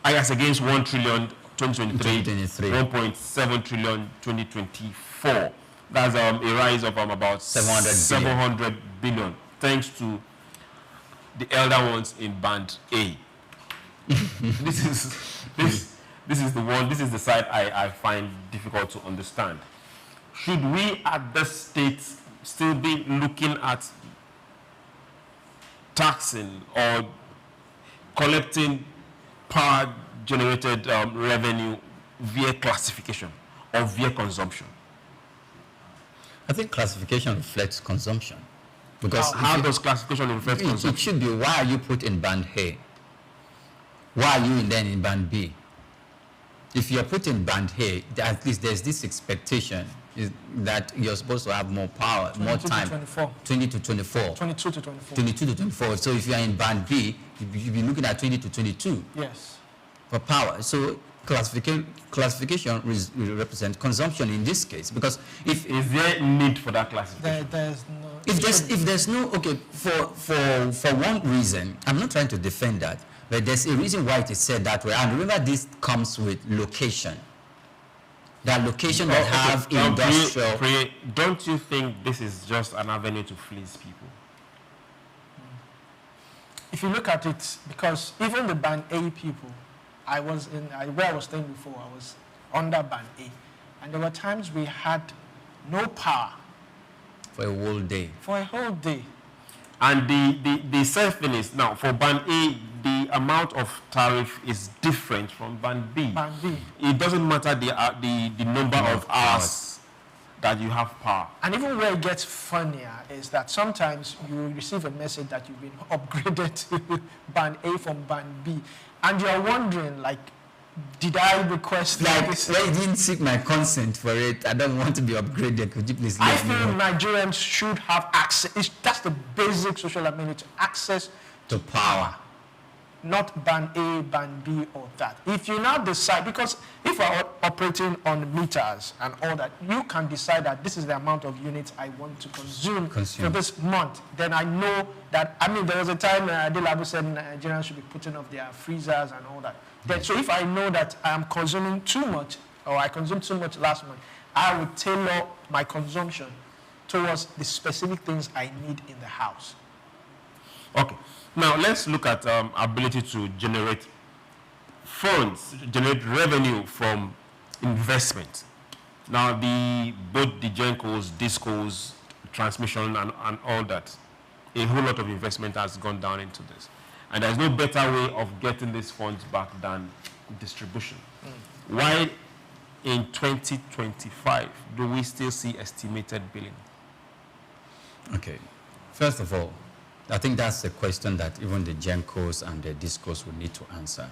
Speaker 2: guess, against 1 trillion 2023. 1.7 trillion 2024. That's a rise of about 700 billion, thanks to the elder ones in Band A. This is the side I find difficult to understand. Should we at this state still be looking at taxing or collecting power generated revenue via classification or via consumption?
Speaker 1: I think classification reflects consumption. Because
Speaker 2: how does classification reflect consumption?
Speaker 1: It should be, why are you put in Band A? Why are you then in Band B? If you're put in Band A, at least there's this expectation that you're supposed to have more power, more time. 20 to 24.
Speaker 3: 22 to 24.
Speaker 1: 22 to 24. So if you're in Band B, you'll be looking at 20 to 22.
Speaker 3: Yes.
Speaker 1: For power. So classification will represent consumption in this case, because if
Speaker 2: is there need for that classification?
Speaker 3: There's no.
Speaker 1: If there's no, okay, for one reason, I'm not trying to defend that, but there's a reason why it is said that way. And remember, this comes with location. That location that have industrial.
Speaker 2: Don't you think this is just an avenue to fleece people?
Speaker 3: If you look at it, because even the Band A people, where I was staying before, I was under Band A, and there were times we had no power.
Speaker 1: For a whole day.
Speaker 3: For a whole day.
Speaker 2: And the sad thing is, now for Band A, the amount of tariff is different from Band B.
Speaker 3: Band B.
Speaker 2: It doesn't matter the number of hours that you have power.
Speaker 3: And even where it gets funnier is that sometimes you receive a message that you've been upgraded to Band A from Band B, and you're wondering, like, did I request this?
Speaker 1: Like, you didn't seek my consent for it. I don't want to be upgraded. Could you please let me know?
Speaker 3: I feel Nigerians should have access. That's the basic social amenity, access
Speaker 1: to power.
Speaker 3: Not Band A, Band B, or that. If you now decide, because if we're operating on meters and all that, you can decide that this is the amount of units I want to consume. For this month. Then I know that, I mean, there was a time Adelabu said Nigerians should be putting off their freezers and all that. Then, so if I know that I'm consuming too much, or I consumed too much last month, I would tailor my consumption towards the specific things I need in the house.
Speaker 2: Okay. Now, let's look at ability to generate funds, generate revenue from investment. Now, both the GENCOs, DISCOs, transmission, and all that, a whole lot of investment has gone down into this. And there's no better way of getting these funds back than distribution. Why in 2025 do we still see estimated billing?
Speaker 1: Okay. First of all, I think that's the question that even the GENCOs and the DISCOs will need to answer.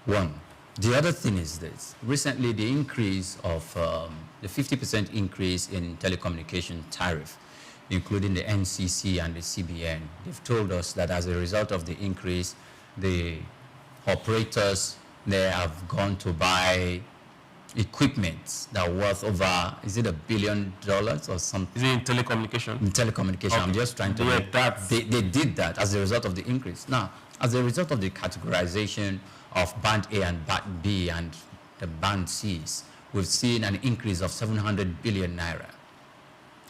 Speaker 1: One. The other thing is this. Recently, the increase of the 50% increase in telecommunication tariff, including the NCC and the CBN, they've told us that as a result of the increase, the operators, they have gone to buy equipment that are worth over, is it $1 billion or something?
Speaker 2: Is it in telecommunication?
Speaker 1: In telecommunication. Okay. I'm just trying to...
Speaker 2: Yeah,
Speaker 1: they did that as a result of the increase. Now, as a result of the categorization of Band A and Band B and the Band Cs, we've seen an increase of 700 billion naira.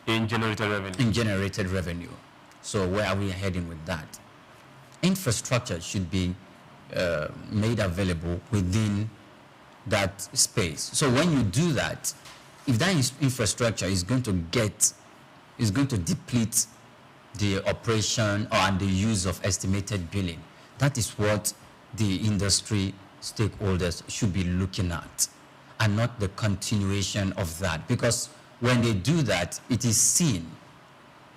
Speaker 2: In generated revenue?
Speaker 1: In generated revenue. So where are we heading with that? Infrastructure should be made available within that space. So when you do that, if that infrastructure is going to deplete the operation and the use of estimated billing, that is what the industry stakeholders should be looking at, and not the continuation of that. Because when they do that, it is seen,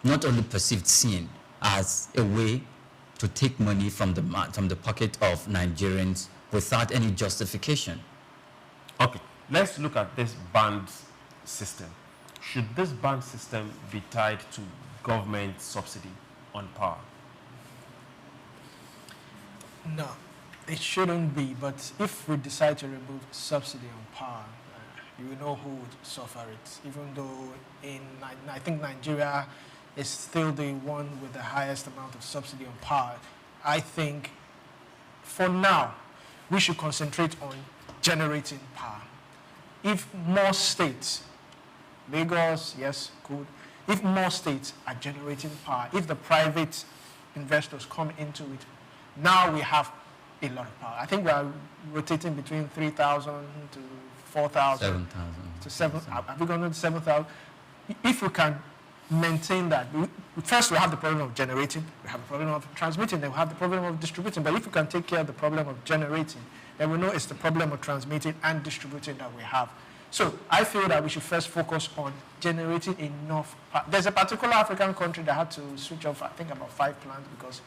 Speaker 1: not only perceived, seen as a way to take money from the pocket of Nigerians without any justification.
Speaker 2: Okay, let's look at this band system. Should this band system be tied to government subsidy on power?
Speaker 3: No, it shouldn't be. But if we decide to remove subsidy on power, you will know who would suffer it. Even though I think Nigeria is still the one with the highest amount of subsidy on power, I think for now we should concentrate on generating power. If more states, Lagos, yes, good. If more states are generating power, if the private investors come into it, now we have a lot of power. I think we are rotating between 3,000 to 4,000.
Speaker 1: 7,000.
Speaker 3: To 7. Have we gone to 7,000? If we can maintain that, first we have the problem of generating, we have the problem of transmitting, then we have the problem of distributing. But if we can take care of the problem of generating, then we know it's the problem of transmitting and distributing that we have. So I feel that we should first focus on generating enough power. There's a particular African country that had to switch off, I think, about 5 plants because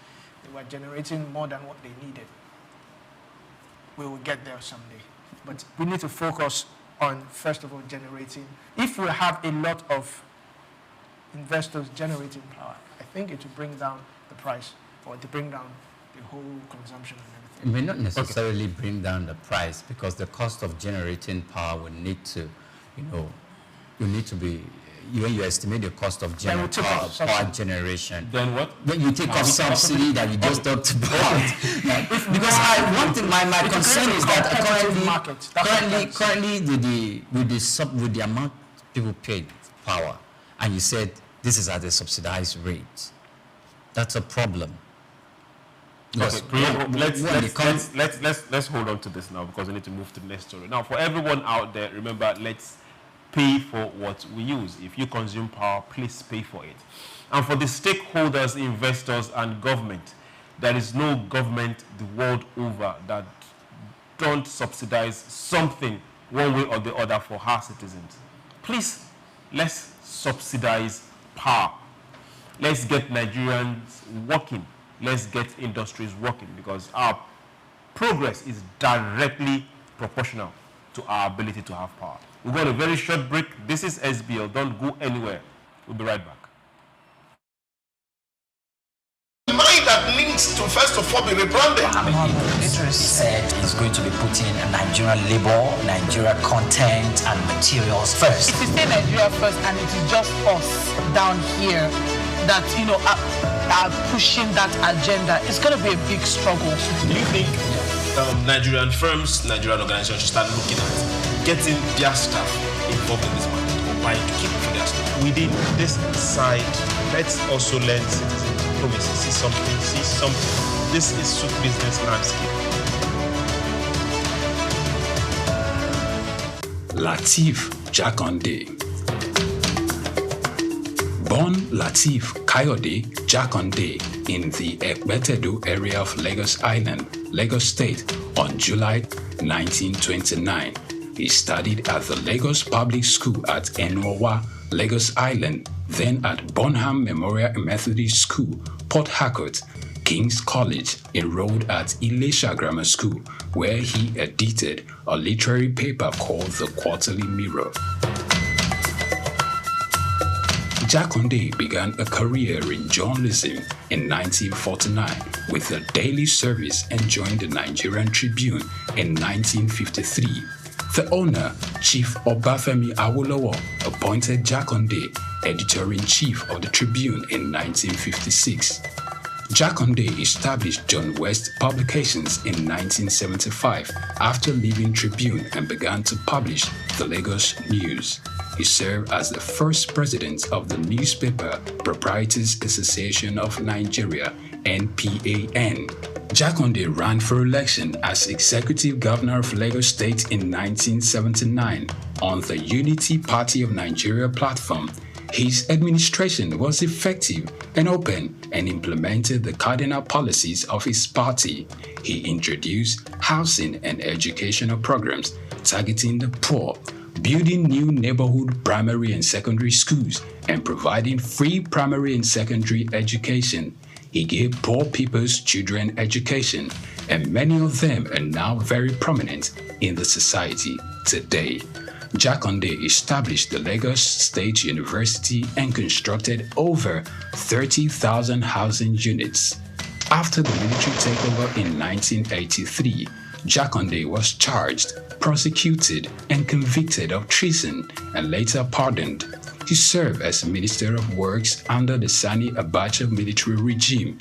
Speaker 3: they were generating more than what they needed. We will get there someday. But we need to focus on, first of all, generating. If we have a lot of investors generating power, I think it will bring down the price, or to bring down the whole consumption and everything.
Speaker 1: It may not necessarily bring down the price, because the cost of generating power will need to, when you estimate the cost of power generation.
Speaker 2: Then what?
Speaker 1: When you take off subsidy that you just talked about. Because one thing, my concern is that currently with the amount people paid for power, and you said this is at a subsidized rate, that's a problem.
Speaker 2: Let's hold on to this now, because we need to move to the next story. Now, for everyone out there, remember, let's pay for what we use. If you consume power, please pay for it. And for the stakeholders, investors, and government, there is no government the world over that don't subsidize something one way or the other for our citizens. Please, let's subsidize power. Let's get Nigerians working. Let's get industries working, because our progress is directly proportional to our ability to have power. We've got a very short break. This is SBL. Don't go anywhere. We'll be right back.
Speaker 4: The mind that needs to first of all be rebranded.
Speaker 5: It said is going to be putting Nigerian labor, Nigeria content and materials first.
Speaker 6: If you say Nigeria first and it is just us down here that, are pushing that agenda, it's going to be a big struggle.
Speaker 7: Do you think Nigerian firms, Nigerian organizations should start looking at getting their staff involved in this market, or buying to keep for their staff?
Speaker 8: Within this side, let's also learn citizen diplomacy. See something. This is SOUQ Business Landscape.
Speaker 10: Lateef Jakande. Born Lateef Kayode Jakande in the Ekpetedo area of Lagos Island, Lagos State, on July 1929. He studied at the Lagos Public School at Enowa, Lagos Island, then at Bonham Memorial Methodist School, Port Harcourt, King's College, enrolled at Ilesha Grammar School, where he edited a literary paper called The Quarterly Mirror. Jakande began a career in journalism in 1949 with a daily service and joined the Nigerian Tribune in 1953. The owner, Chief Obafemi Awolowo, appointed Jakande editor-in-chief of the Tribune in 1956. Jakande established John West Publications in 1975 after leaving Tribune and began to publish the Lagos News. He served as the first president of the Newspaper Proprietors Association of Nigeria, NPAN. Jakande ran for election as executive governor of Lagos State in 1979 on the Unity Party of Nigeria platform. His administration was effective and open and implemented the cardinal policies of his party. He introduced housing and educational programs targeting the poor, building new neighborhood primary and secondary schools, and providing free primary and secondary education. He gave poor people's children education, and many of them are now very prominent in the society today. Jakande established the Lagos State University and constructed over 30,000 housing units. After the military takeover in 1983, Jakande was charged, prosecuted, and convicted of treason and later pardoned. He served as Minister of Works under the Sani Abacha military regime.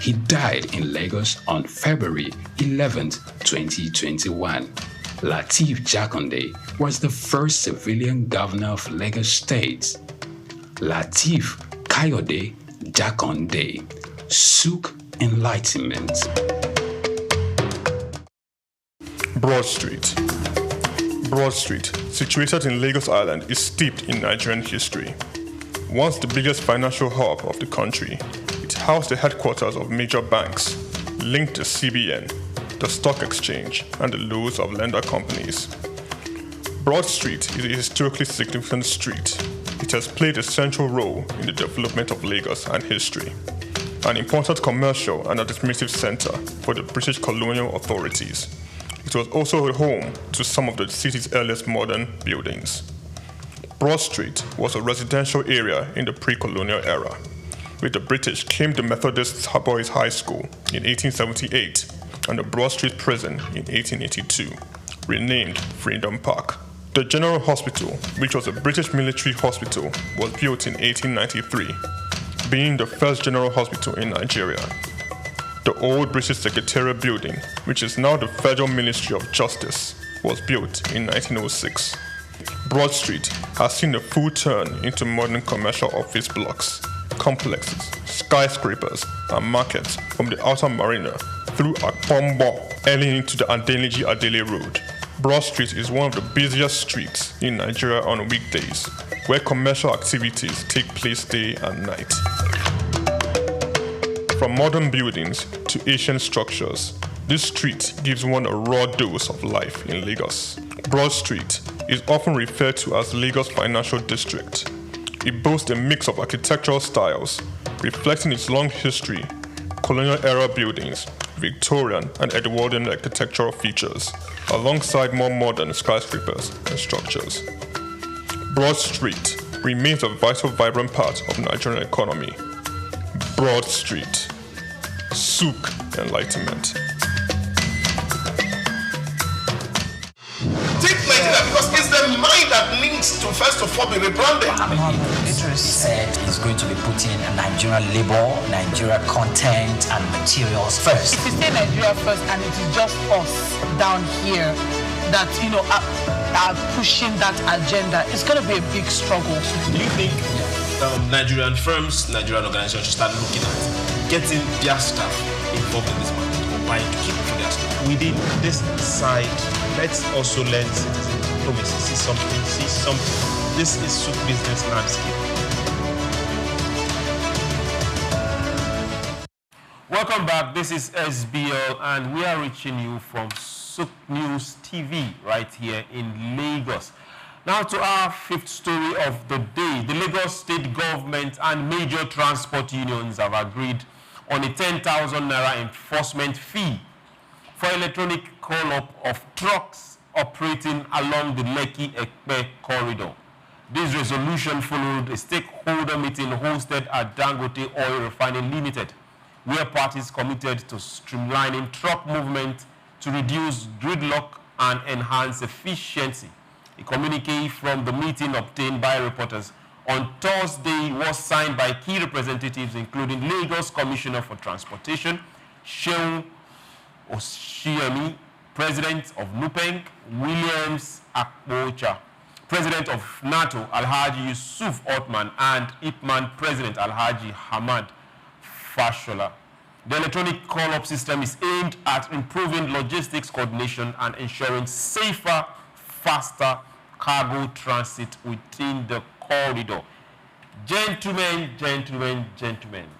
Speaker 10: He died in Lagos on February 11, 2021. Lateef Jakande was the first civilian governor of Lagos State. Lateef Kayode Jakande, SOUQ Enlightenment.
Speaker 11: Broad Street. Broad Street, situated in Lagos Island, is steeped in Nigerian history. Once the biggest financial hub of the country, it housed the headquarters of major banks, linked to CBN, the stock exchange, and the loads of lender companies. Broad Street is a historically significant street. It has played a central role in the development of Lagos and history, an important commercial and administrative center for the British colonial authorities. It was also a home to some of the city's earliest modern buildings. Broad Street was a residential area in the pre-colonial era. With the British came the Methodist Boys High School in 1878 and the Broad Street Prison in 1882, renamed Freedom Park. The General Hospital, which was a British military hospital, was built in 1893, being the first general hospital in Nigeria. The old British Secretariat building, which is now the Federal Ministry of Justice, was built in 1906. Broad Street has seen a full turn into modern commercial office blocks, complexes, skyscrapers, and markets from the outer marina through Akpombo, early into the Adeniji Adele Road. Broad Street is one of the busiest streets in Nigeria on weekdays, where commercial activities take place day and night. From modern buildings to ancient structures, this street gives one a raw dose of life in Lagos. Broad Street is often referred to as Lagos Financial District. It boasts a mix of architectural styles, reflecting its long history, colonial-era buildings, Victorian and Edwardian architectural features, alongside more modern skyscrapers and structures. Broad Street remains a vital, vibrant part of the Nigerian economy. Broad Street. SOUQ Enlightenment.
Speaker 4: Take Nigeria because it's the mind that needs to first of all be rebranded.
Speaker 5: He said he's going to be putting Nigerian labor, Nigeria content and materials first.
Speaker 6: If we say Nigeria first and it is just us down here that, are pushing that agenda, it's going to be a big struggle.
Speaker 7: Do you think Nigerian firms, Nigerian organizations should start looking at getting their staff involved in this market or buying to keep for their staff?
Speaker 8: Within this side, let's also learn citizen diplomacy. See something. This is SOUQ Business Landscape.
Speaker 2: Welcome back. This is SBL, and we are reaching you from SOUQNews TV right here in Lagos. Now to our fifth story of the day. The Lagos State Government and major transport unions have agreed on a 10,000 naira enforcement fee for electronic call-up of trucks operating along the Lekki-Ekpe corridor. This resolution followed a stakeholder meeting hosted at Dangote Oil Refining Limited, where parties committed to streamlining truck movement to reduce gridlock and enhance efficiency. A communique from the meeting obtained by reporters on Thursday was signed by key representatives including Lagos Commissioner for Transportation, Shehu Oshiemi, President of NUPENG, Williams Akpocha, President of NATO, Alhaji Yusuf Othman, and IPMAN President Alhaji Hamad Fashola. The electronic call-up system is aimed at improving logistics coordination and ensuring safer, faster cargo transit within the corridor. Gentlemen,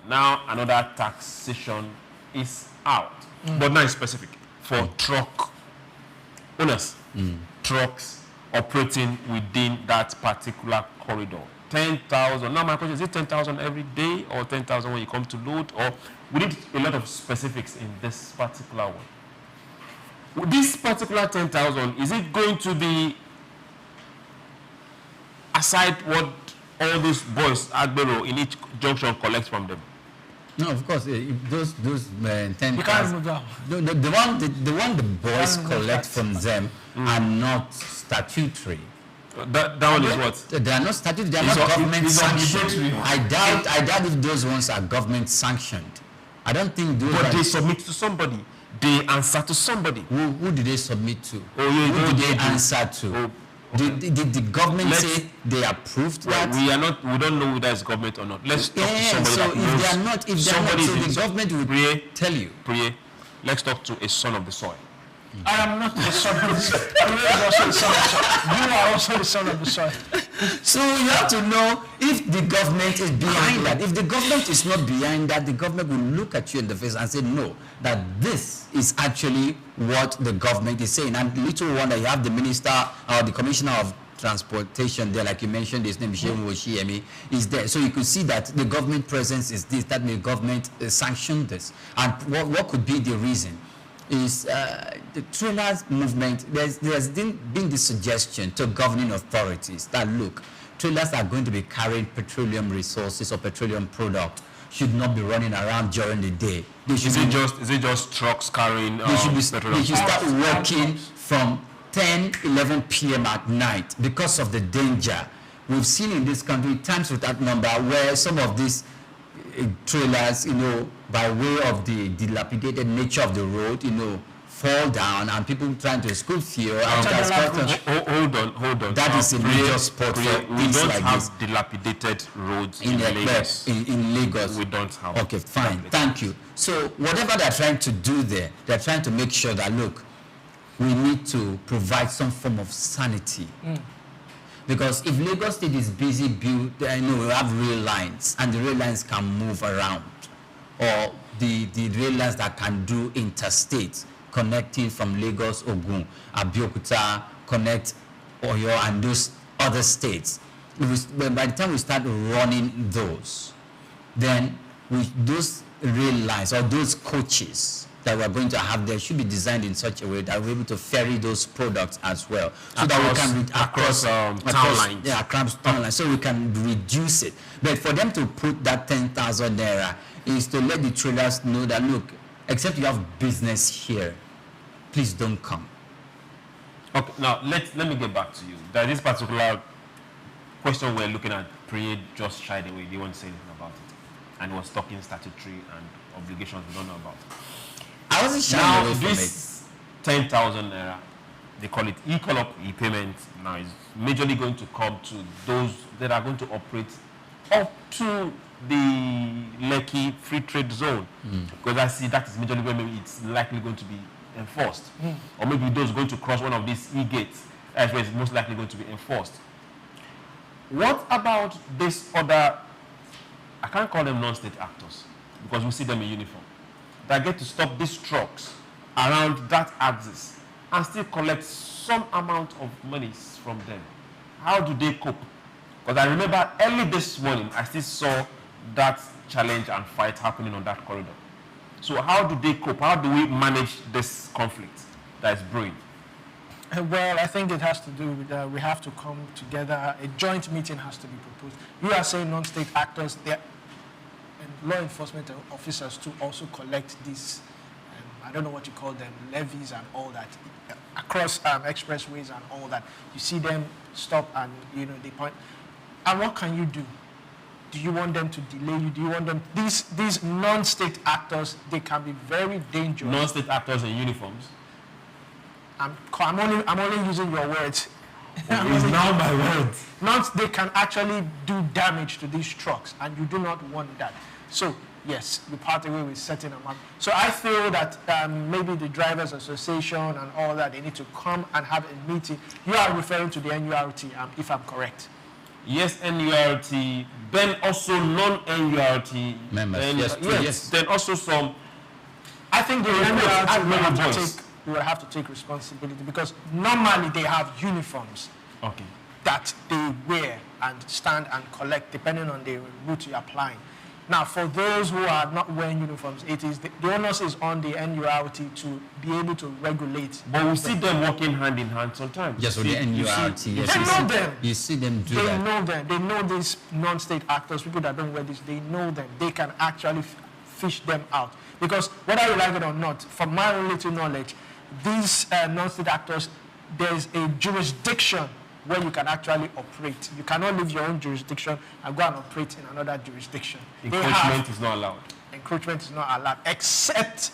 Speaker 2: now another taxation is out, but not specific for truck owners, trucks operating within that particular corridor. 10,000. Now my question is it 10,000 every day or 10,000 when you come to load, or we need a lot of specifics in this particular one. This particular 10,000, is it going to be aside what all those boys Agbero in each junction collect from them?
Speaker 1: No, of course. Those 10,000.
Speaker 3: You can't move down.
Speaker 1: The one the boys collect from them are not statutory.
Speaker 2: That one is what?
Speaker 1: They are not statutory. They are not government sanctioned. I doubt if those ones are government sanctioned. I don't think those.
Speaker 2: But they submit to somebody. They answer to somebody.
Speaker 1: Who did they submit to?
Speaker 2: Who
Speaker 1: did they answer to? Did the government say they approved that?
Speaker 2: We don't know whether it's government or not. Let's talk to somebody.
Speaker 1: So if they are not, the government will tell you.
Speaker 2: Let's talk to a son of the soil.
Speaker 3: I am not the son of the soil. I'm also the son of the soil. You are also the son of the soil.
Speaker 1: So you have to know if the government is behind that. If the government is not behind that, the government will look at you in the face and say, no, that this is actually what the government is saying. And little wonder you have the minister or the commissioner of transportation there, like you mentioned, his name is Shehu Oshiemi, is there. So you could see that the government presence is this, that the government sanctioned this. And what could be the reason? Is the trailers movement, there's been this suggestion to governing authorities that, look, trailers are going to be carrying petroleum resources or petroleum product. should not be running around during the day.
Speaker 2: Is it just trucks carrying?
Speaker 1: They should start working from 10, 11 p.m. at night because of the danger. We've seen in this country times without number where some of these trailers, by way of the dilapidated nature of the road, fall down and people trying to scoop fuel.
Speaker 2: Hold on.
Speaker 1: That is a major spot for things like this.
Speaker 2: Dilapidated roads in Lagos.
Speaker 1: In Lagos.
Speaker 2: We don't have.
Speaker 1: Okay, fine. Thank you. So whatever they're trying to do there, they're trying to make sure that, look, we need to provide some form of sanity. Because if Lagos State is busy built, we have rail lines, and the rail lines can move around. Or the rail lines that can do interstate, connecting from Lagos, Ogun, Abeokuta, connect Oyo and those other states. By the time we start running those, then those rail lines or those coaches that we're going to have there should be designed in such a way that we're able to ferry those products as well. So that we can across town lines. Yeah, across town lines. So we can reduce it. But for them to put that 10,000 naira is to let the traders know that, look, except you have business here, please don't come.
Speaker 2: Okay, now let me get back to you. That this particular question we're looking at, Priye just shied away. They won't say anything about it. And he was talking statutory and obligations we don't know about.
Speaker 1: I wasn't shying away from
Speaker 2: this 10,000 naira, they call it e-call-up e-payment, now is majorly going to come to those that are going to operate up to the Lekki Free Trade Zone. Because I see that is majorly where maybe it's likely going to be enforced. Or maybe those going to cross one of these e-gates, that's where it's most likely going to be enforced. What about this other, I can't call them non-state actors, because we see them in uniform, that get to stop these trucks around that axis and still collect some amount of money from them? How do they cope? Because I remember early this morning, I still saw that challenge and fight happening on that corridor. So how do they cope? How do we manage this conflict that is brewing?
Speaker 3: Well, I think it has to do with we have to come together. A joint meeting has to be proposed. You are saying non-state actors, and law enforcement officers to also collect these, I don't know what you call them, levies and all that, across expressways and all that. You see them stop and, they point. And what can you do? Do you want them to delay you? Do you want them, these non-state actors, they can be very dangerous.
Speaker 2: Non-state actors in uniforms?
Speaker 3: I'm only using your words.
Speaker 2: It's now my words.
Speaker 3: They can actually do damage to these trucks, and you do not want that. So, yes, we part away with certain amount. So I feel that maybe the Drivers Association and all that, they need to come and have a meeting. You are referring to the NURT, if I'm correct.
Speaker 2: Yes, NURT, then also non-NURT
Speaker 1: members.
Speaker 2: Yes, then also some.
Speaker 3: I think the NURT will have to take responsibility, because normally they have uniforms that they wear and stand and collect depending on the route you're applying. Now, for those who are not wearing uniforms, it is the onus is on the NURT to be able to regulate.
Speaker 2: But we see them working hand in hand sometimes.
Speaker 1: Yes, with the NURT.
Speaker 3: They know them.
Speaker 1: You see them do that.
Speaker 3: They know them. They know these non-state actors, people that don't wear this. They know them. They can actually fish them out. Because whether you like it or not, from my own little knowledge, these non-state actors, there's a jurisdiction where you can actually operate. You cannot leave your own jurisdiction and go and operate in another jurisdiction.
Speaker 2: Encroachment is not allowed.
Speaker 3: Encroachment is not allowed, except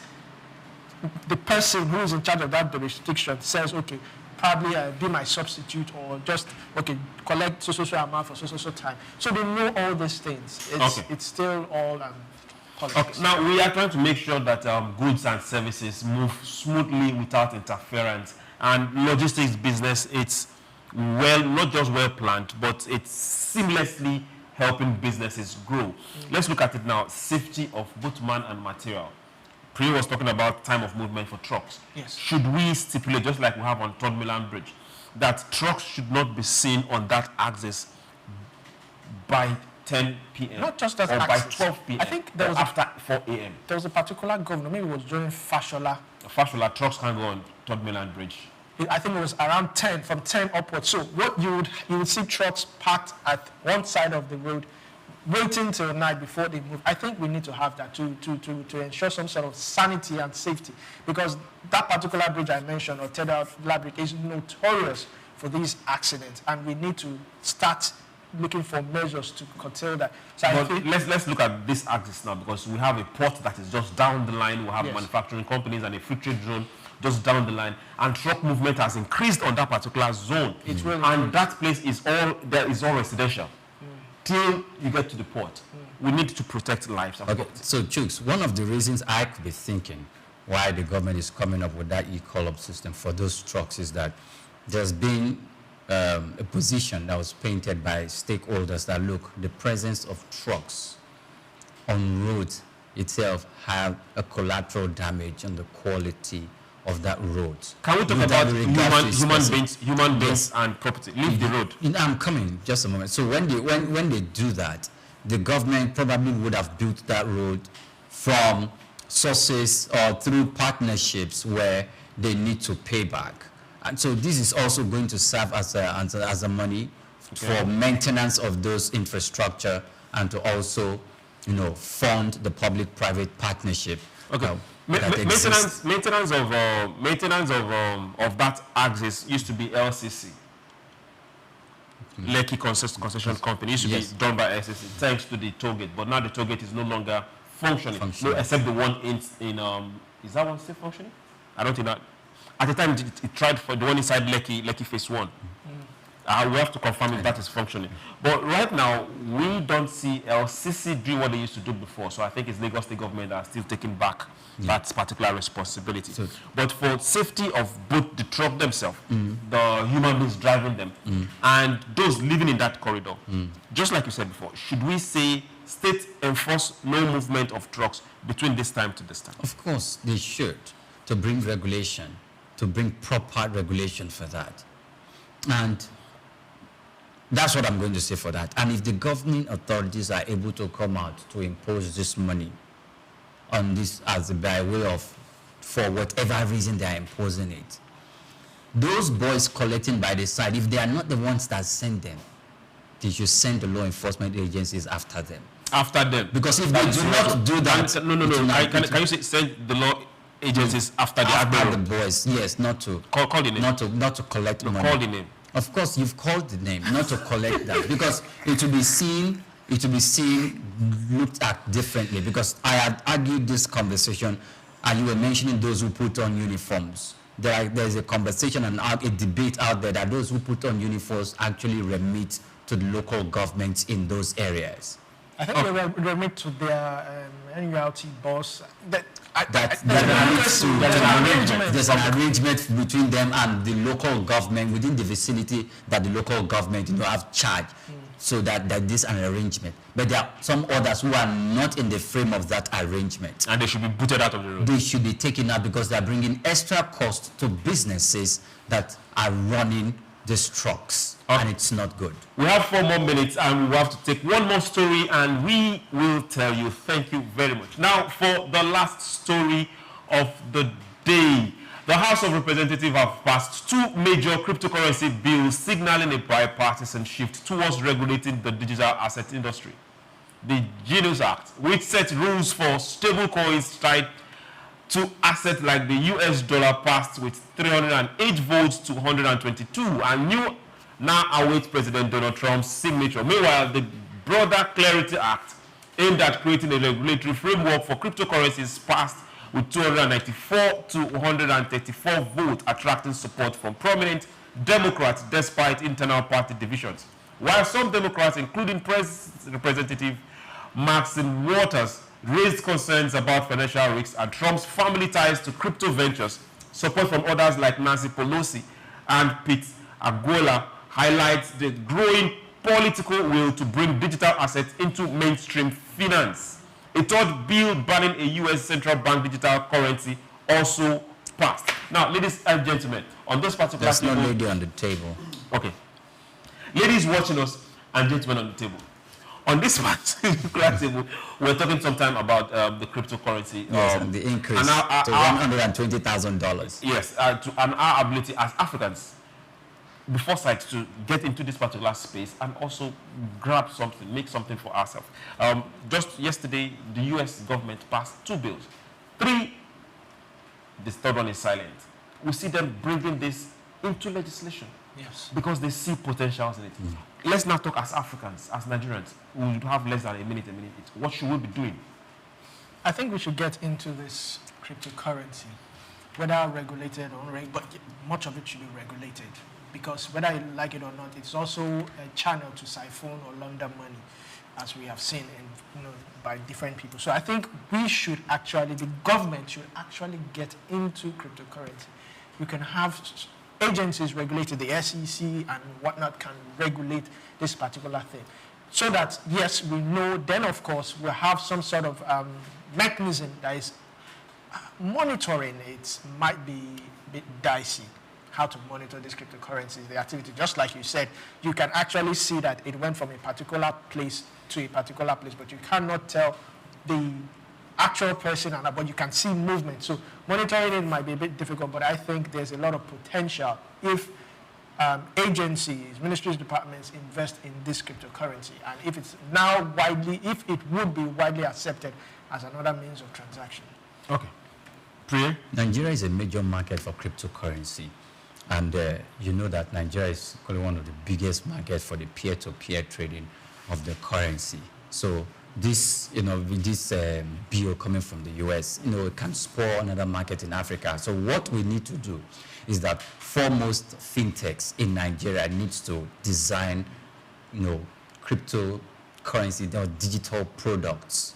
Speaker 3: the person who is in charge of that jurisdiction says, okay, probably be my substitute, or just, okay, collect so amount for so time. So they know all these things. It's still all politics.
Speaker 2: Okay. Now, we are trying to make sure that goods and services move smoothly without interference. And logistics business, it's not just well planned, but it's seamlessly helping businesses grow. Let's look at it now. Safety of both man and material. Priya was talking about time of movement for trucks.
Speaker 3: Yes.
Speaker 2: Should we stipulate, just like we have on Third Mainland Bridge, that trucks should not be seen on that axis by 10 p.m.
Speaker 3: Not just that
Speaker 2: or
Speaker 3: axis.
Speaker 2: by 12 p.m.
Speaker 3: I think there was
Speaker 2: after 4 a.m.
Speaker 3: There was a particular governor, maybe it was during Fashola.
Speaker 2: Fashola, trucks can go on Third Mainland Bridge.
Speaker 3: I think it was around 10, from 10 upwards. So what you would see trucks parked at one side of the road, waiting till night before they move. I think we need to have that to ensure some sort of sanity and safety, because that particular bridge I mentioned, or Teda Bridge, is notorious for these accidents, and we need to start looking for measures to curtail that. So
Speaker 2: let's look at this axis now, because we have a port that is just down the line. We have manufacturing companies and a free trade zone just down the line, and truck movement has increased on that particular zone.
Speaker 3: It's really
Speaker 2: and that place is all residential till you get to the port. We need to protect lives.
Speaker 1: Okay, so Chooks, one of the reasons I could be thinking why the government is coming up with that e-call-up system for those trucks is that there's been a position that was painted by stakeholders that, look, the presence of trucks on roads itself have a collateral damage on the quality of that road.
Speaker 2: Can we talk about human beings and property? Leave the road.
Speaker 1: I'm coming, just a moment. So when they do that, the government probably would have built that road from sources or through partnerships where they need to pay back. And so this is also going to serve as a money for maintenance of those infrastructure, and to also, fund the public-private partnership.
Speaker 2: Okay. Maintenance of that axis used to be LCC, Lekki Concession Company. Used to be done by LCC, thanks to the toll gate. But now the toll gate is no longer functioning. No, except the one in is that one still functioning? I don't think that. At the time, it tried for the one inside Lekki Phase 1. We have to confirm if that is functioning. But right now, we don't see LCC doing what they used to do before. So I think it's Lagos State government that are still taking back that particular responsibility. So, but for safety of both the truck themselves, the human beings driving them, and those living in that corridor, just like you said before, should we say state enforce no movement of trucks between this time to this time?
Speaker 1: Of course, they should, to bring regulation, to bring proper regulation for that. And that's what I'm going to say for that. And if the governing authorities are able to come out to impose this money on this by way of, for whatever reason they are imposing it, those boys collecting by the side, if they are not the ones that send them, they should send the law enforcement agencies after them.
Speaker 2: After them.
Speaker 1: Because if they do not do that...
Speaker 2: No. Can you say send the law agencies after
Speaker 1: the boys? Yes, not to...
Speaker 2: Call the name.
Speaker 1: Not to collect money.
Speaker 2: Call the name.
Speaker 1: Of course, you've called the name, not to collect that, because it will be seen, looked at differently. Because I had argued this conversation, and you were mentioning those who put on uniforms. There's a conversation and a debate out there that those who put on uniforms actually remit to the local governments in those areas.
Speaker 3: I think they remit to their NURT boss.
Speaker 1: There's an arrangement between them and the local government within the vicinity that the local government have charge, so that this is an arrangement. But there are some others who are not in the frame of that arrangement,
Speaker 2: and they should be booted out of the road.
Speaker 1: They should be taken out because they are bringing extra cost to businesses that are running these trucks, and it's not good.
Speaker 2: We have 4 more minutes, and we have to take one more story, and we will tell you. Thank you very much. Now, for the last story of the day, the House of Representatives have passed 2 major cryptocurrency bills, signaling a bipartisan shift towards regulating the digital asset industry. The Genius Act, which sets rules for stable coins tied to assets like the U.S. dollar, passed with 308 votes to 122, and now awaits President Donald Trump's signature. Meanwhile, the broader Clarity Act, aimed at creating a regulatory framework for cryptocurrencies, passed with 294 to 134 votes, attracting support from prominent Democrats despite internal party divisions. While some Democrats, including Representative Maxine Waters, raised concerns about financial risks and Trump's family ties to crypto ventures, support from others like Nancy Pelosi and Pete Aguilar highlights the growing political will to bring digital assets into mainstream finance. A third bill banning a U.S. central bank digital currency also passed. Now, ladies and gentlemen, on this particular
Speaker 1: table... There's no lady on the table.
Speaker 2: Okay. Ladies watching us and gentlemen on the table. On this particular table, we're talking sometime about the cryptocurrency.
Speaker 1: Yes, and the increase to $120,000.
Speaker 2: Yes, and our ability as Africans. the foresight to get into this particular space and also grab something, make something for ourselves. Just yesterday, the U.S. government passed 2 bills. 3, the third one is silent. We see them bringing this into legislation.
Speaker 3: Yes.
Speaker 2: Because they see potentials in it. Let's now talk as Africans, as Nigerians. We have less than a minute. What should we be doing?
Speaker 3: I think we should get into this cryptocurrency, whether regulated or unregulated, but much of it should be regulated, because whether you like it or not, it's also a channel to siphon or launder money, as we have seen by different people. So I think we should actually, the government should actually get into cryptocurrency. We can have agencies regulated, the SEC and whatnot can regulate this particular thing. So that, yes, we know, then of course we'll have some sort of mechanism that is monitoring. It might be a bit dicey how to monitor these cryptocurrencies, the activity. Just like you said, you can actually see that it went from a particular place to a particular place, but you cannot tell the actual person, but you can see movement. So monitoring it might be a bit difficult, but I think there's a lot of potential if agencies, ministries, departments invest in this cryptocurrency, and if it's now if it would be widely accepted as another means of transaction.
Speaker 2: Okay. Priya?
Speaker 1: Nigeria is a major market for cryptocurrency, and you know that Nigeria is probably one of the biggest markets for the peer-to-peer trading of the currency. So this, with this bill coming from the U.S., it can spur another market in Africa. So what we need to do is that foremost fintechs in Nigeria needs to design, cryptocurrency or digital products,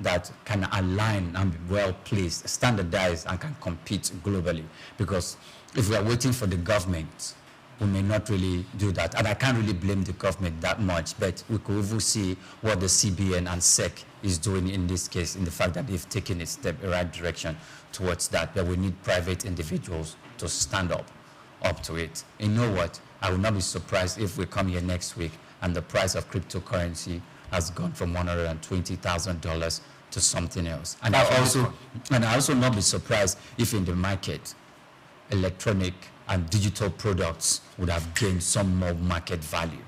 Speaker 1: that can align and be well placed, standardized, and can compete globally. Because if we are waiting for the government, we may not really do that. And I can't really blame the government that much, but we could even see what the CBN and SEC is doing in this case, in the fact that they've taken a step in the right direction towards that, but we need private individuals to stand up to it. You know what? I will not be surprised if we come here next week and the price of cryptocurrency has gone from $120,000 to something else. And I also not be surprised if in the market, electronic and digital products would have gained some more market value,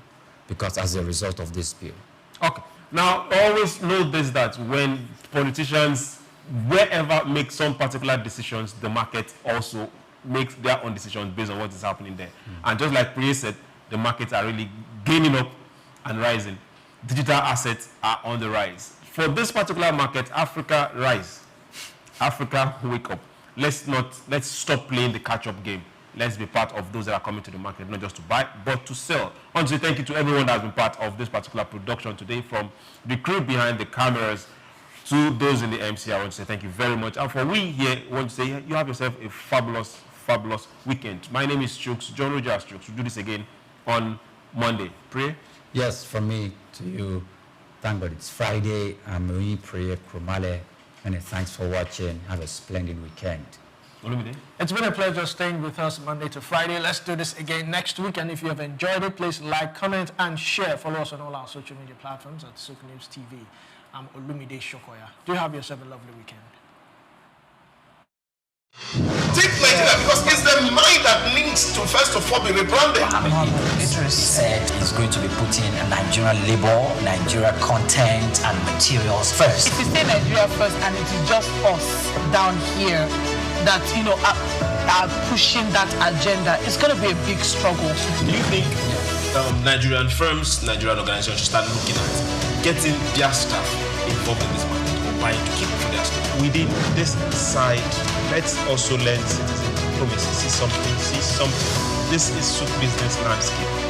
Speaker 1: because as a result of this bill.
Speaker 2: Okay. Now, always know this, that when politicians, wherever make some particular decisions, the market also makes their own decisions based on what is happening there. And just like Priya said, the markets are really gaining up and rising. Digital assets are on the rise. For this particular market, Africa, rise. Africa, wake up. Let's stop playing the catch-up game. Let's be part of those that are coming to the market, not just to buy, but to sell. I want to say thank you to everyone that has been part of this particular production today, from the crew behind the cameras to those in the MC. I want to say thank you very much. And for we here, I want to say you have yourself a fabulous, fabulous weekend. My name is SOUQ, John Rogers SOUQ. We'll do this again on Monday. Pray?
Speaker 1: Yes, from me to you, thank God it's Friday. I'm Rui Priya Krumale, and thanks for watching. Have a splendid weekend.
Speaker 3: It's been a pleasure staying with us Monday to Friday. Let's do this again next week. And if you have enjoyed it, please like, comment, and share. Follow us on all our social media platforms at SOUQNews TV. I'm Olumide Shokoya. Do have yourself a lovely weekend.
Speaker 4: Take Nigeria, because it's the mind that needs to first of all be rebranded.
Speaker 5: It said he's going to be putting Nigerian labor, Nigeria content, and materials first.
Speaker 6: If you say Nigeria first and it is just us down here that, are pushing that agenda, it's going to be a big struggle.
Speaker 7: Do you think Nigerian firms, Nigerian organizations should start looking at getting their staff involved in this market, or buying to keep for their staff?
Speaker 8: Within this side, let's also learn citizen diplomacy. See something. This is SOUQ Business Landscape.